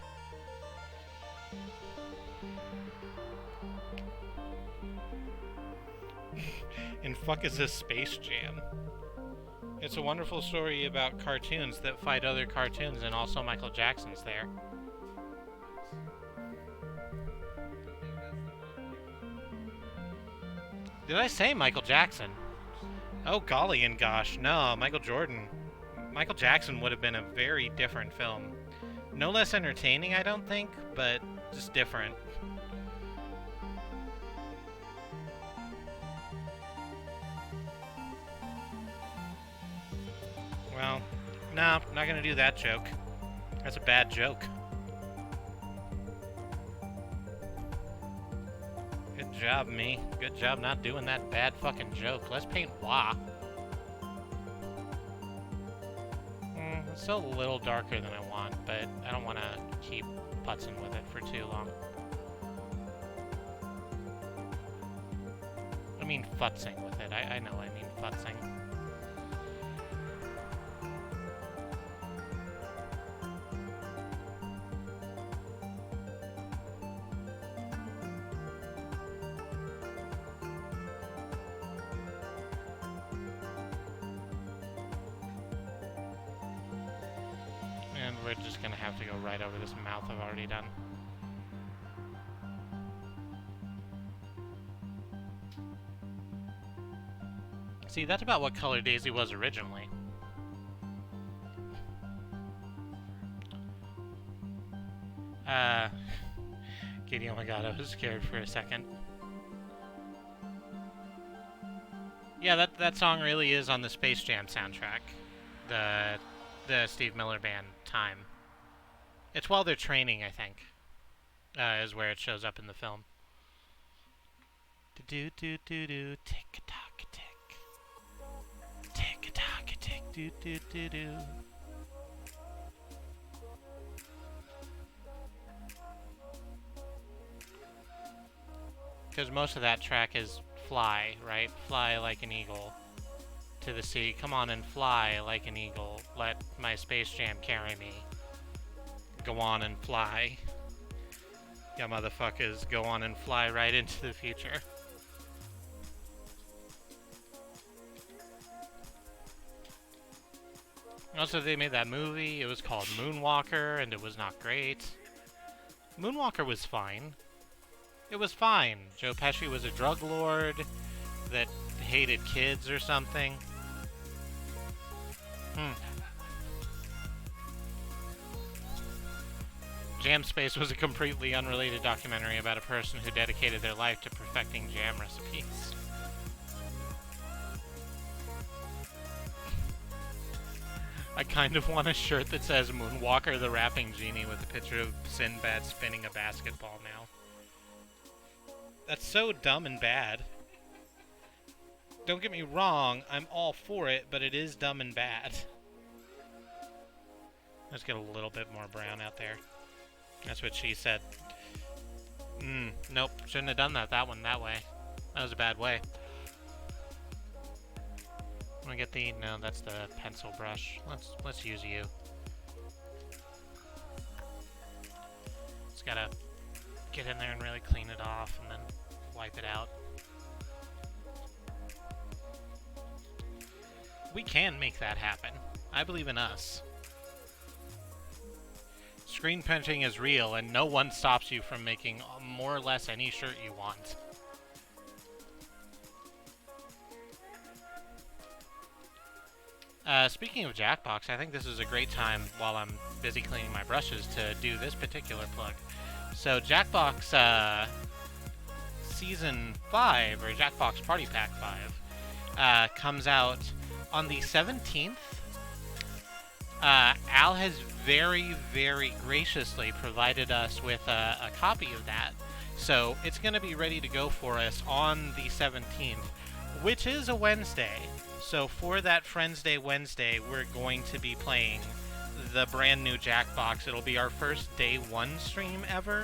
A: And fuck is this Space Jam? It's a wonderful story about cartoons that fight other cartoons, and also Michael Jackson's there. Did I say Michael Jackson? Oh golly and gosh, no, Michael Jordan. Michael Jackson would have been a very different film. No less entertaining, I don't think, but just different. Well, no, not gonna do that joke. That's a bad joke. Good job, me. Good job not doing that bad fucking joke. Let's paint Wah. It's still a little darker than I want, but I don't want to keep putzing with it for too long. I mean futzing with it. I know I mean futzing. And we're just gonna have to go right over this mouth I've already done. See, that's about what color Daisy was originally. Katie, oh my god, I was scared for a second. Yeah, that song really is on the Space Jam soundtrack. The Steve Miller Band, Time. It's while they're training, I think, is where it shows up in the film. Do do do do, tick tock tick, tick tock tick, do do do do. Because most of that track is fly, right? Fly like an eagle to the sea. Come on and fly like an eagle. Let my Space Jam carry me. Go on and fly. Yeah, motherfuckers, go on and fly right into the future. Also, they made that movie. It was called Moonwalker, and it was not great. Moonwalker was fine. It was fine. Joe Pesci was a drug lord that hated kids or something. Jam Space was a completely unrelated documentary about a person who dedicated their life to perfecting jam recipes. I kind of want a shirt that says Moonwalker the Rapping Genie with a picture of Sinbad spinning a basketball now. That's so dumb and bad. Don't get me wrong, I'm all for it, but it is dumb and bad. Let's get a little bit more brown out there. That's what she said. Nope, shouldn't have done that that way. That was a bad way. Wanna get the... No, that's the pencil brush. Let's use you. Just gotta get in there and really clean it off and then wipe it out. We can make that happen. I believe in us. Screen printing is real, and no one stops you from making more or less any shirt you want. Speaking of Jackbox, I think this is a great time while I'm busy cleaning my brushes to do this particular plug. So Jackbox Season 5, or Jackbox Party Pack 5, comes out on the 17th. Al has very, very graciously provided us with a copy of that. So it's going to be ready to go for us on the 17th, which is a Wednesday. So for that Friends Day Wednesday, we're going to be playing the brand new Jackbox. It'll be our first day one stream ever.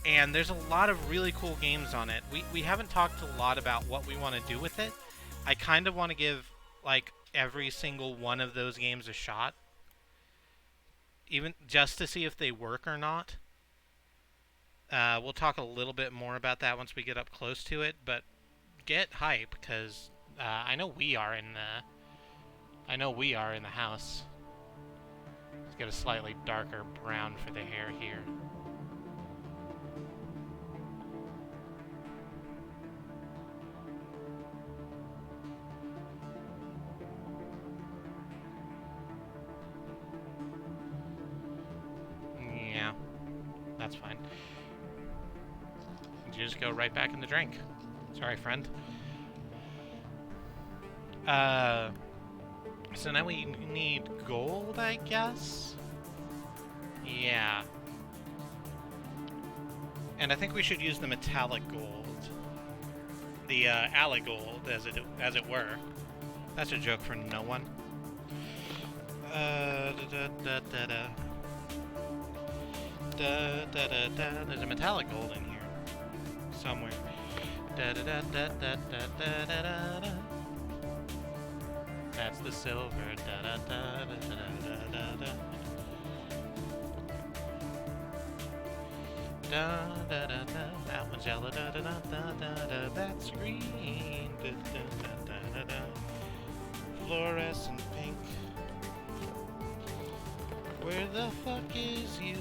A: And there's a lot of really cool games on it. We haven't talked a lot about what we want to do with it. I kind of want to give, like, every single one of those games a shot. Even just to see if they work or not. We'll talk a little bit more about that once we get up close to it, but get hype, because I know we are in the house. Let's get a slightly darker brown for the hair here. Yeah, that's fine. You just go right back in the drink. Sorry, friend. So now we need gold, I guess? Yeah. And I think we should use the metallic gold. The alley gold, as it were. That's a joke for no one. There's a metallic gold in here. Somewhere. That's the silver. That one's yellow. That's green. Fluorescent pink. Where the fuck is you?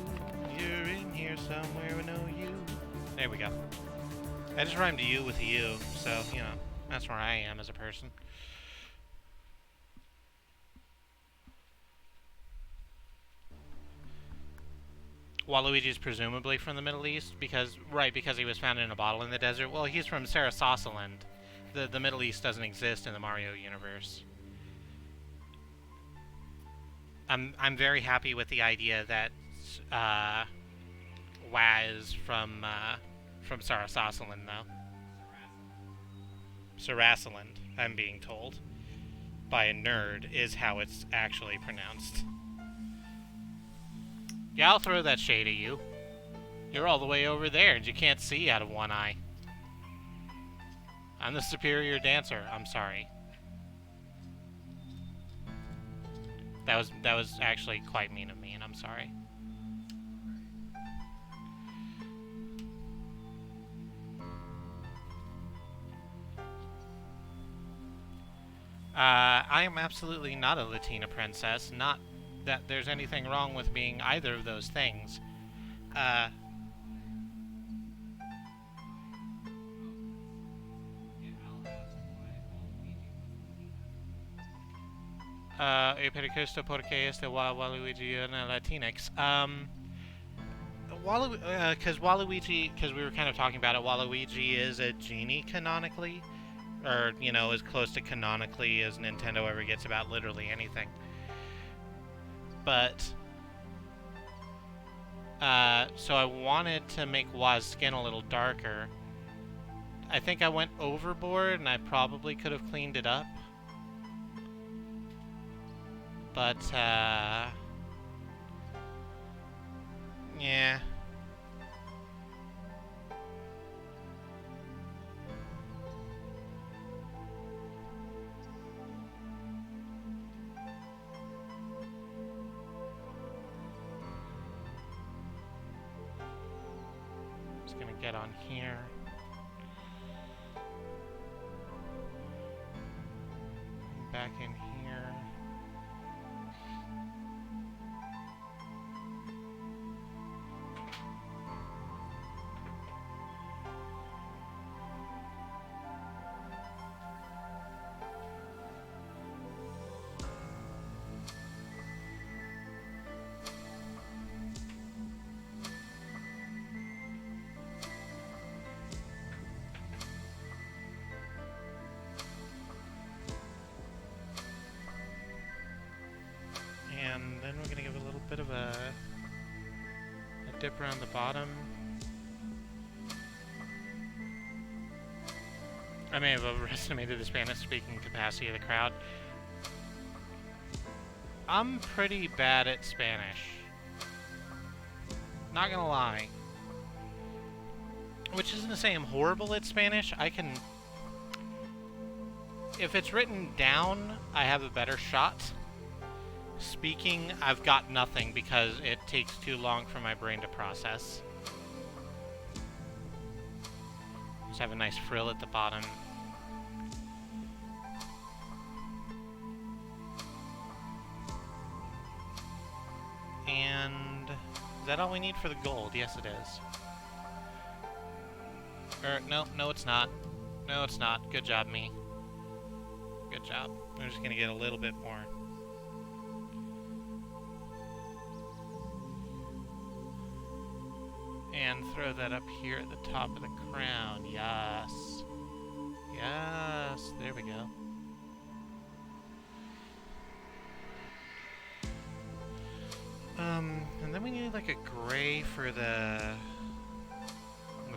A: You're in here somewhere. I know you. There we go. I just rhymed you with you, so, you know, that's where I am as a person. Waluigi's presumably from the Middle East, because he was found in a bottle in the desert. Well, he's from Sarasasaland. The Middle East doesn't exist in the Mario universe. I'm very happy with the idea that Waz from Sarasasaland, though. Sarasaland, I'm being told by a nerd, is how it's actually pronounced. Yeah, I'll throw that shade at you. You're all the way over there, and you can't see out of one eye. I'm the superior dancer. I'm sorry. That was actually quite mean of me, and I'm sorry. I am absolutely not a Latina princess. Not that there's anything wrong with being either of those things. E per questo porque este Waluigi una Latinx. Because Waluigi, because we were kind of talking about it, Waluigi is a genie canonically. Or, you know, as close to canonically as Nintendo ever gets about literally anything. But, so I wanted to make Waz's skin a little darker. I think I went overboard, and I probably could have cleaned it up. But, yeah. Just gonna get on here. Back in here. And then we're going to give a little bit of a dip around the bottom. I may have overestimated the Spanish-speaking capacity of the crowd. I'm pretty bad at Spanish. Not gonna lie. Which isn't to say I'm horrible at Spanish. I can... If it's written down, I have a better shot. Speaking, I've got nothing because it takes too long for my brain to process. Just have a nice frill at the bottom. And is that all we need for the gold? Yes, it is. No, it's not. No, it's not. Good job, me. Good job. I'm just gonna get a little bit more. And throw that up here at the top of the crown. Yes. Yes. There we go. And then we need like a gray for the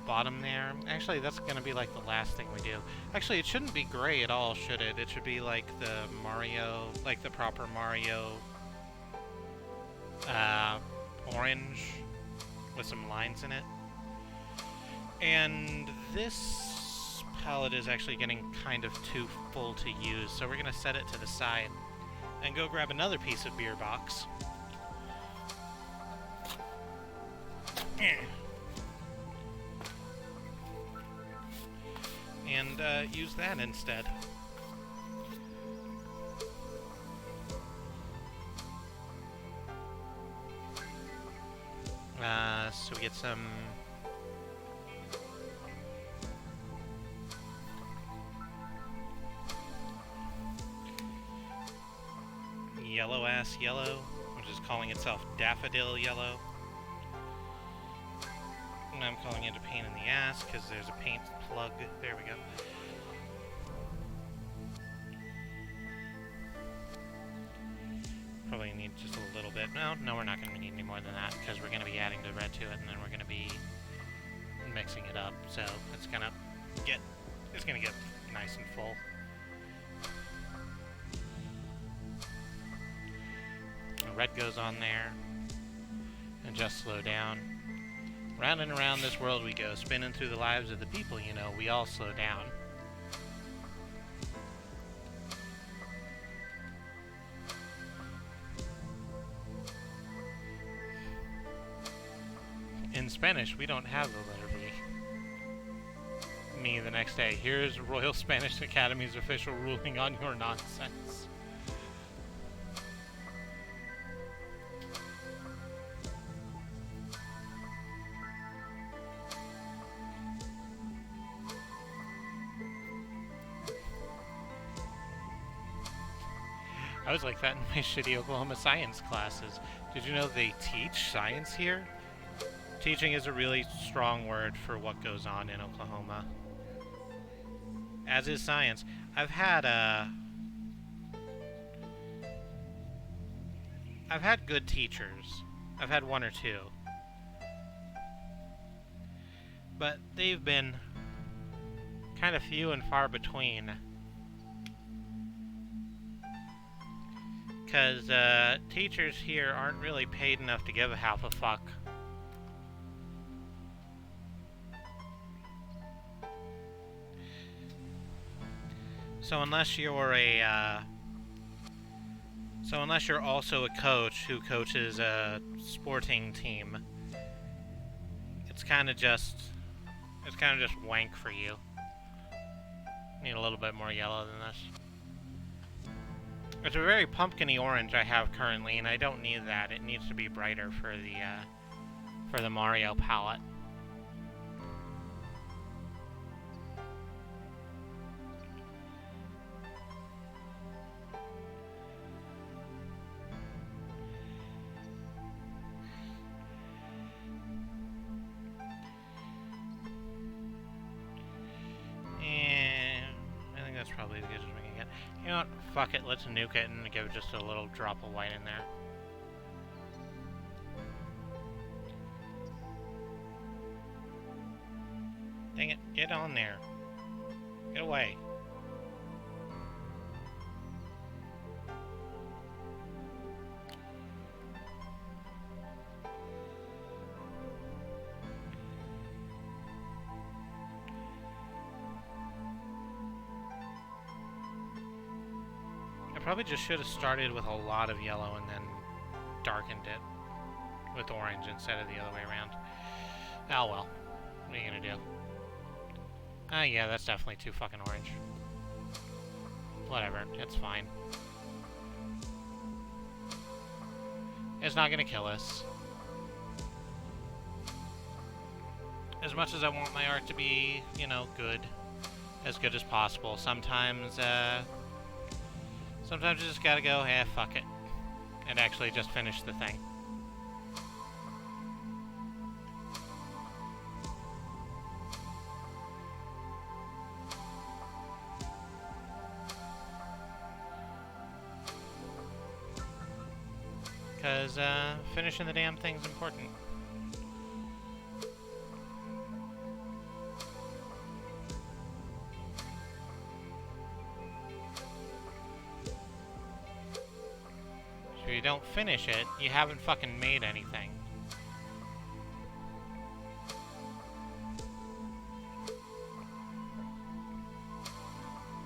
A: bottom there. Actually, that's gonna be like the last thing we do. Actually, it shouldn't be gray at all, should it? It should be like the Mario, like the proper Mario orange with some lines in it. And this palette is actually getting kind of too full to use, so we're gonna set it to the side and go grab another piece of beer box. And use that instead. So we get some yellow-ass yellow, which is calling itself daffodil yellow. And I'm calling it a pain in the ass because there's a paint plug. There we go. Probably need just a little bit. No, we're not going to need any more than that because we're going to be adding the red to it, and then we're going to be mixing it up. So it's going to get nice and full. The red goes on there, and just slow down. Round and around this world we go, spinning through the lives of the people, you know, we all slow down. in Spanish, we don't have the letter V. Me the next day. Here's Royal Spanish Academy's official ruling on your nonsense. I was like that in my shitty Oklahoma science classes. Did you know they teach science here? Teaching is a really strong word for what goes on in Oklahoma. As is science. I've had good teachers. I've had one or two. But they've been kind of few and far between. Because teachers here aren't really paid enough to give a half a fuck. So unless you're also a coach who coaches a sporting team, it's kind of just wank for you. Need a little bit more yellow than this. It's a very pumpkin-y orange I have currently, and I don't need that. It needs to be brighter for the Mario palette. That's probably as good as we can get. You know what? Fuck it. Let's nuke it and give just a little drop of white in there. Dang it. Get on there. Get away. I probably just should have started with a lot of yellow and then darkened it with orange instead of the other way around. Oh well. What are you gonna do? Ah, yeah, that's definitely too fucking orange. Whatever, it's fine. It's not gonna kill us. As much as I want my art to be, you know, good. As good as possible. Sometimes you just gotta go, fuck it. And actually just finish the thing. Because, finishing the damn thing's important. If you don't finish it, you haven't fucking made anything.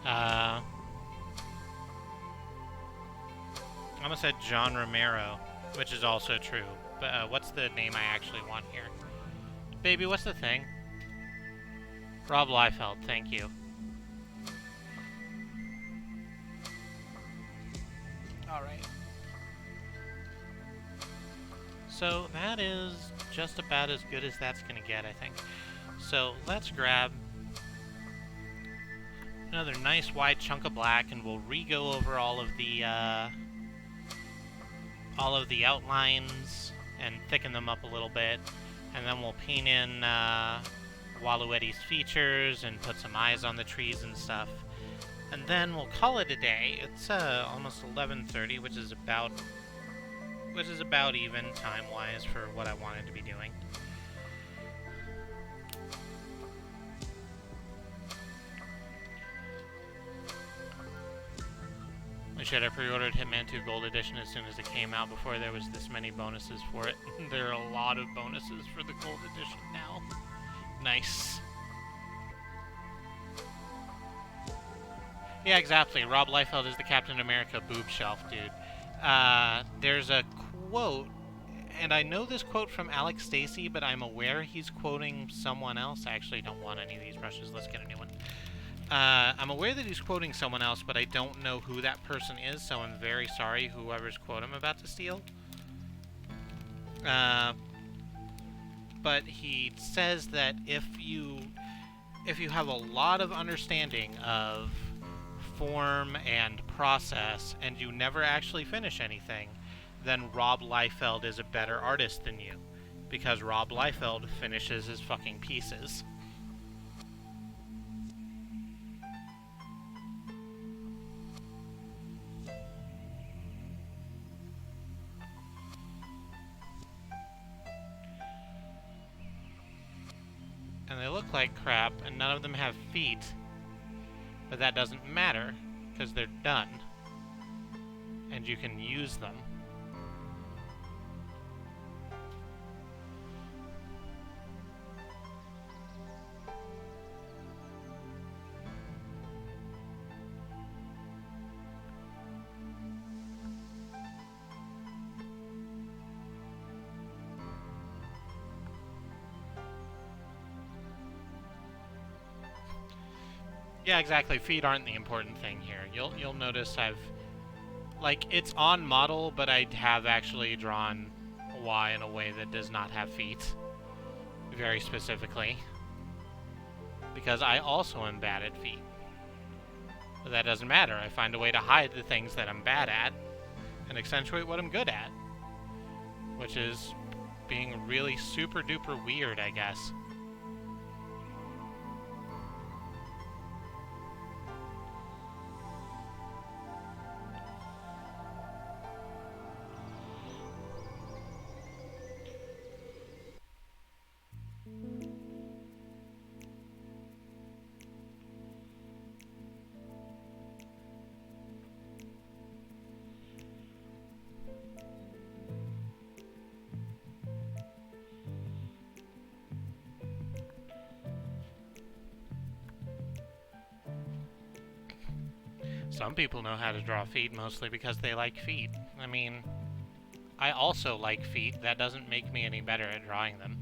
A: I almost said John Romero, which is also true. But what's the name I actually want here? Baby, what's the thing? Rob Liefeld, thank you. Alright. So that is just about as good as that's gonna get, I think. So let's grab another nice wide chunk of black, and we'll re-go over all of the outlines and thicken them up a little bit, and then we'll paint in Waluigi's features and put some eyes on the trees and stuff, and then we'll call it a day. It's almost 11:30, which is about even time-wise for what I wanted to be doing. I should have pre-ordered Hitman 2 Gold Edition as soon as it came out before there was this many bonuses for it. There are a lot of bonuses for the Gold Edition now. Nice. Yeah, exactly. Rob Liefeld is the Captain America boob shelf, dude. There's a quote, And I know this quote from Alex Stacey, but I'm aware he's quoting someone else. I actually don't want any of these brushes. Let's get a new one. I'm aware that he's quoting someone else, but I don't know who that person is, so I'm very sorry, whoever's quote I'm about to steal. But he says that if you have a lot of understanding of form and process, and you never actually finish anything, then Rob Liefeld is a better artist than you, because Rob Liefeld finishes his fucking pieces. And they look like crap, and none of them have feet, but that doesn't matter, because they're done, and you can use them. Yeah, exactly. Feet aren't the important thing here. You'll notice I've, like, it's on model, but I have actually drawn Y in a way that does not have feet, very specifically, because I also am bad at feet. But that doesn't matter. I find a way to hide the things that I'm bad at and accentuate what I'm good at, which is being really super duper weird, I guess. Some people know how to draw feet mostly because they like feet. I mean, I also like feet. That doesn't make me any better at drawing them.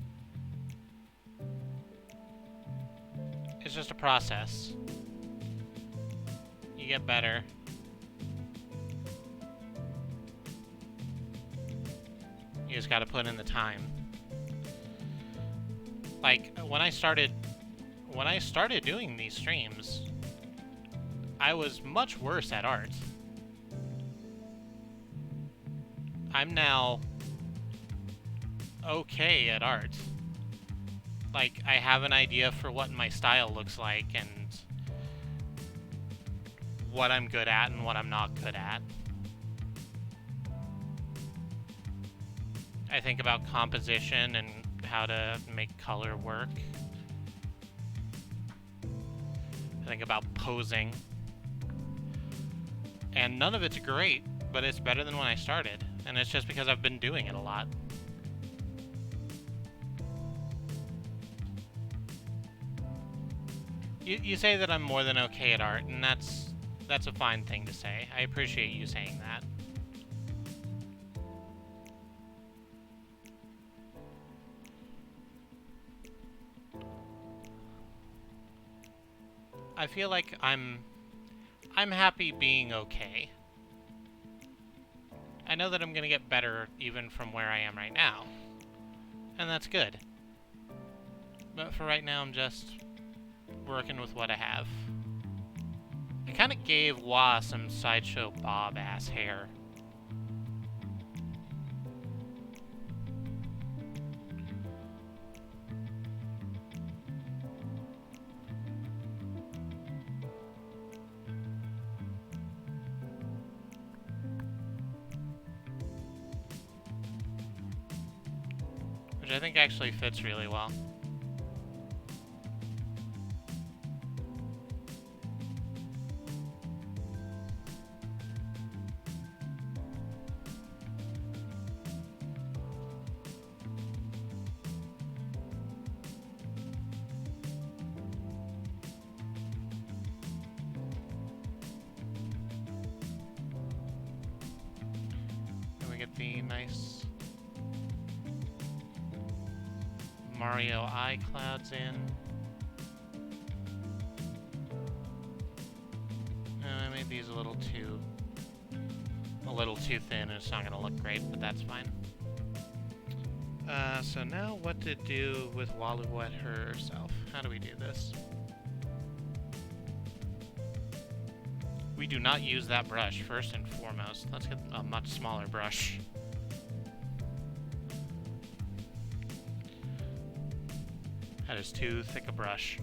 A: It's just a process. You get better. You just gotta put in the time. Like, when I started doing these streams, I was much worse at art. I'm now okay at art. Like, I have an idea for what my style looks like and what I'm good at and what I'm not good at. I think about composition and how to make color work. I think about posing. And none of it's great, but it's better than when I started. And it's just because I've been doing it a lot. You say that I'm more than okay at art, and that's a fine thing to say. I appreciate you saying that. I feel like I'm happy being okay. I know that I'm gonna get better even from where I am right now, and that's good. But for right now, I'm just working with what I have. I kind of gave Wah some Sideshow Bob ass hair. Which I think actually fits really well. And we get the nice Mario eye clouds in. I made these a little too thin, and it's not going to look great, but that's fine. So now what to do with Waluigi herself. How do we do this? We do not use that brush, first and foremost. Let's get a much smaller brush. That is too thick a brush.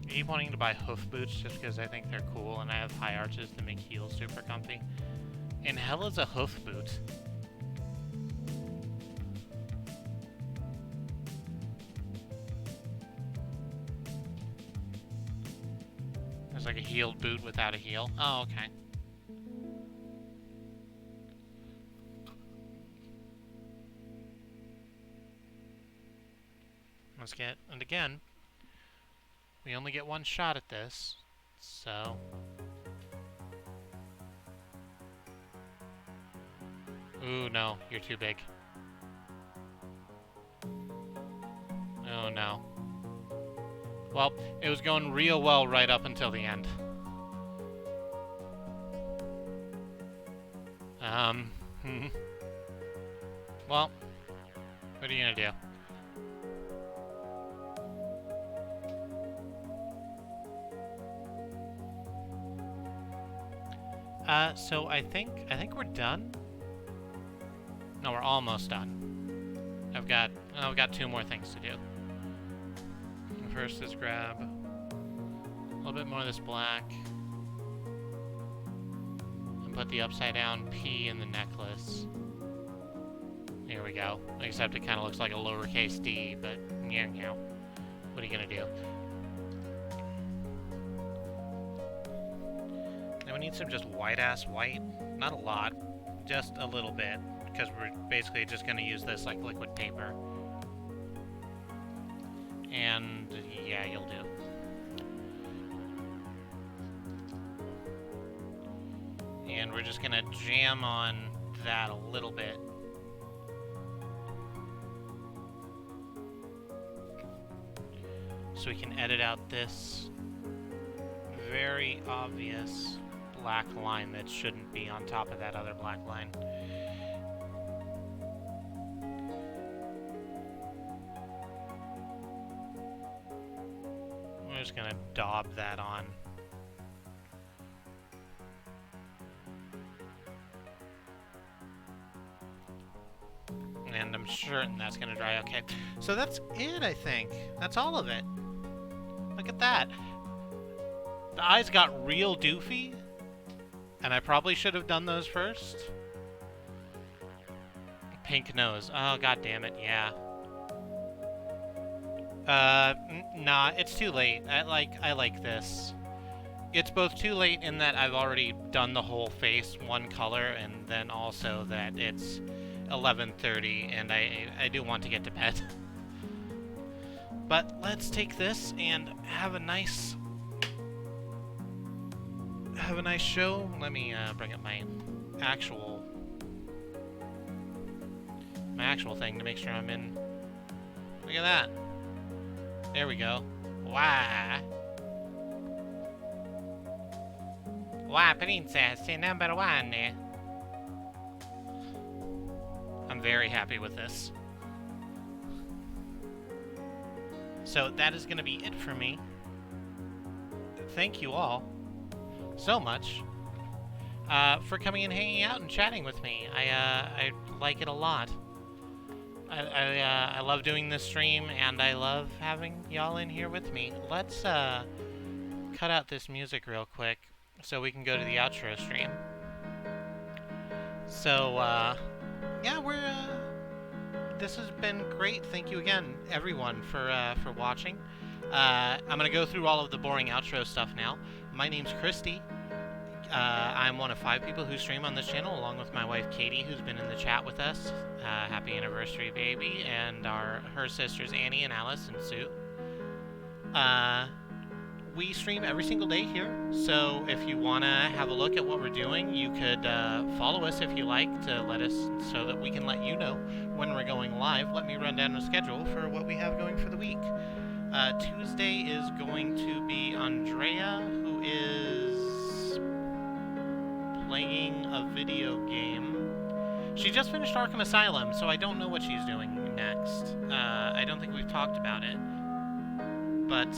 A: I keep wanting to buy hoof boots just because I think they're cool, and I have high arches that make heels super comfy. And hell is a hoof boot? There's like a heeled boot without a heel. Oh, okay. Let's get, and again, we only get one shot at this, so... Ooh, no, you're too big. Oh, no. Well, it was going real well right up until the end. Well, what are you gonna do? So I think we're done. No, we're almost done. I've got 2 more things to do. First is grab a little bit more of this black and put the upside down P in the necklace. There we go. Except it kind of looks like a lowercase d, but yeah. What are you gonna do? Now we need some just white-ass white. Not a lot, just a little bit, because we're basically just gonna use this like liquid paper. And yeah, you'll do. And we're just gonna jam on that a little bit. So we can edit out this very obvious black line that shouldn't be on top of that other black line. We're just gonna daub that on. And I'm certain that's gonna dry okay. So that's it, I think. That's all of it. Look at that. The eyes got real doofy, and I probably should have done those first. Pink nose. Oh, god damn it, yeah. Nah, it's too late. I like this. It's both too late in that I've already done the whole face one color, and then also that it's 11:30 and I do want to get to bed. But let's take this and have a nice show. Let me bring up my actual thing to make sure I'm in. Look at that. There we go. Wow. Wow, princess, number 1. I'm very happy with this. So that is going to be it for me. Thank you all so much for coming and hanging out and chatting with me. I like it a lot. I love doing this stream, and I love having y'all in here with me. Let's cut out this music real quick so we can go to the outro stream. So, yeah, this has been great. Thank you again, everyone, for watching. I'm going to go through all of the boring outro stuff now. My name's Kristie. I'm one of 5 people who stream on this channel, along with my wife, Katie, who's been in the chat with us. Happy anniversary, baby. And her sisters, Annie and Alice and Sue. we stream every single day here, so if you want to have a look at what we're doing, you could follow us if you like to let us, so that we can let you know when we're going live. Let me run down the schedule for what we have going for the week. Tuesday is going to be Andrea, who is playing a video game. She just finished Arkham Asylum, so I don't know what she's doing next. I don't think we've talked about it. But,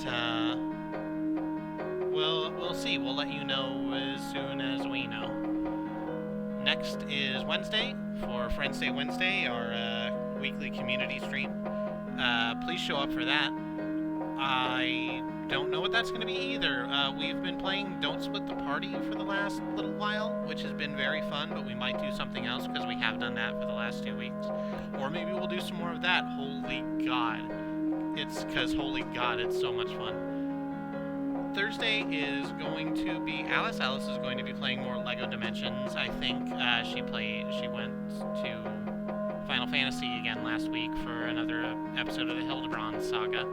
A: we'll see. We'll let you know as soon as we know. Next is Wednesday, for Friends Day Wednesday, our weekly community stream. Please show up for that. I don't know what that's going to be either. We've been playing Don't Split the Party for the last little while, which has been very fun, but we might do something else because we have done that for the last 2 weeks. Or maybe we'll do some more of that. Holy God. Holy God, it's so much fun. Thursday is going to be Alice. Alice is going to be playing more LEGO Dimensions. I think she went to Final Fantasy again last week for another episode of the Hildebrand saga.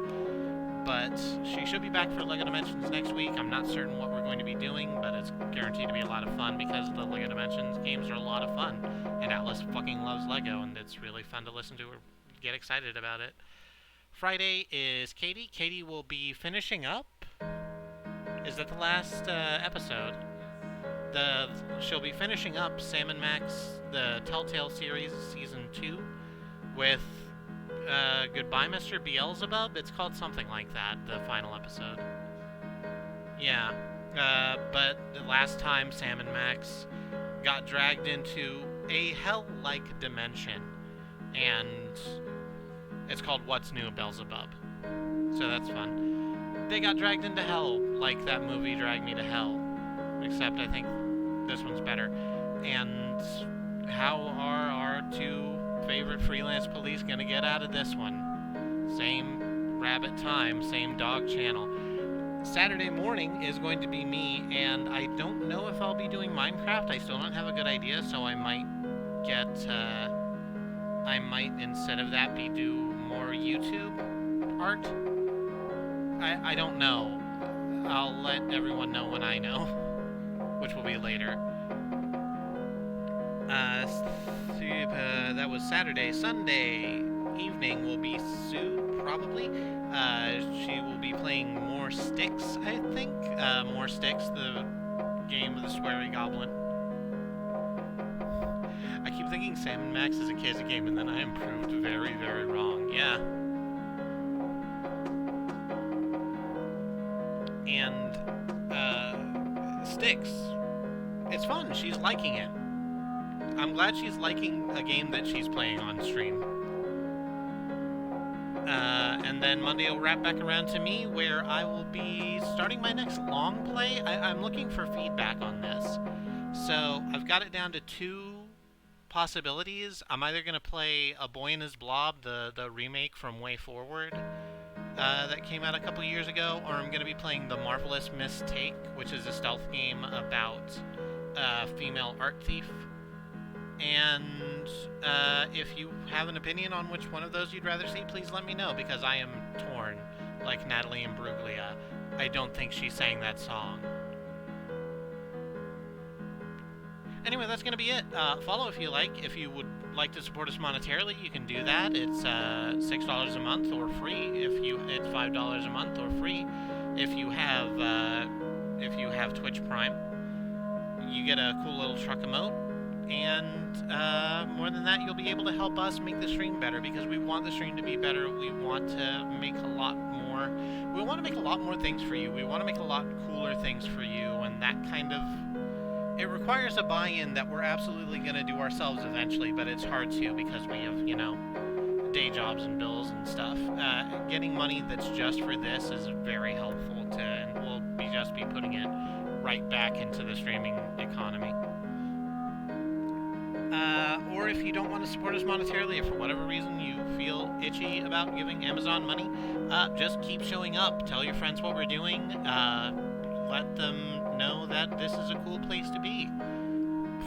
A: But she should be back for LEGO Dimensions next week. I'm not certain what we're going to be doing, but it's guaranteed to be a lot of fun because the LEGO Dimensions games are a lot of fun. And Atlas fucking loves LEGO, and it's really fun to listen to her get excited about it. Friday is Katie. Katie will be finishing up. Is that the last episode? She'll be finishing up Sam & Max, the Telltale series, Season 2, with Goodbye, Mr. Beelzebub? It's called something like that, the final episode. Yeah. But the last time Sam and Max got dragged into a hell-like dimension, and it's called What's New, Beelzebub. So that's fun. They got dragged into hell, like that movie Drag Me to Hell. Except I think this one's better. And how are our two favorite freelance police gonna get out of this one? Same rabbit time, same dog channel. Saturday morning is going to be me, and I don't know if I'll be doing Minecraft. I still don't have a good idea, so I might instead of that do more YouTube art. I don't know. I'll let everyone know when I know, which will be later. That was Saturday. Sunday evening will be Sue, probably. She will be playing More Sticks, I think. More Sticks, the game of the Sweary Goblin. I keep thinking Sam & Max is a kid's game, and then I am proved very, very wrong. Yeah. And, Sticks. It's fun. She's liking it. I'm glad she's liking a game that she's playing on stream. And then Monday will wrap back around to me, where I will be starting my next long play. I'm looking for feedback on this. So I've got it down to 2 possibilities. I'm either going to play A Boy and His Blob, the remake from Way Forward that came out a couple years ago, or I'm going to be playing The Marvelous Mistake, which is a stealth game about a female art thief. And if you have an opinion on which one of those you'd rather see, please let me know, because I am torn, like Natalie Imbruglia. I don't think she sang that song. Anyway, that's going to be it. Follow if you like. If you would like to support us monetarily, you can do that. It's $6 a month or free. It's $5 a month or free. If you have Twitch Prime, you get a cool little truck emote. And more than that, you'll be able to help us make the stream better, because we want the stream to be better. We want to make a lot more. We want to make a lot more things for you. We want to make a lot cooler things for you, and that kind of... It requires a buy-in that we're absolutely going to do ourselves eventually, but it's hard to because we have, day jobs and bills and stuff. Getting money that's just for this is very helpful and we'll just be putting it right back into the streaming economy. Or if you don't want to support us monetarily, if for whatever reason you feel itchy about giving Amazon money, just keep showing up. Tell your friends what we're doing. Let them know that this is a cool place to be,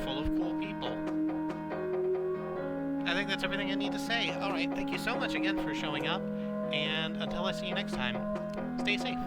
A: full of cool people. I think that's everything I need to say. Alright, thank you so much again for showing up, and until I see you next time, stay safe.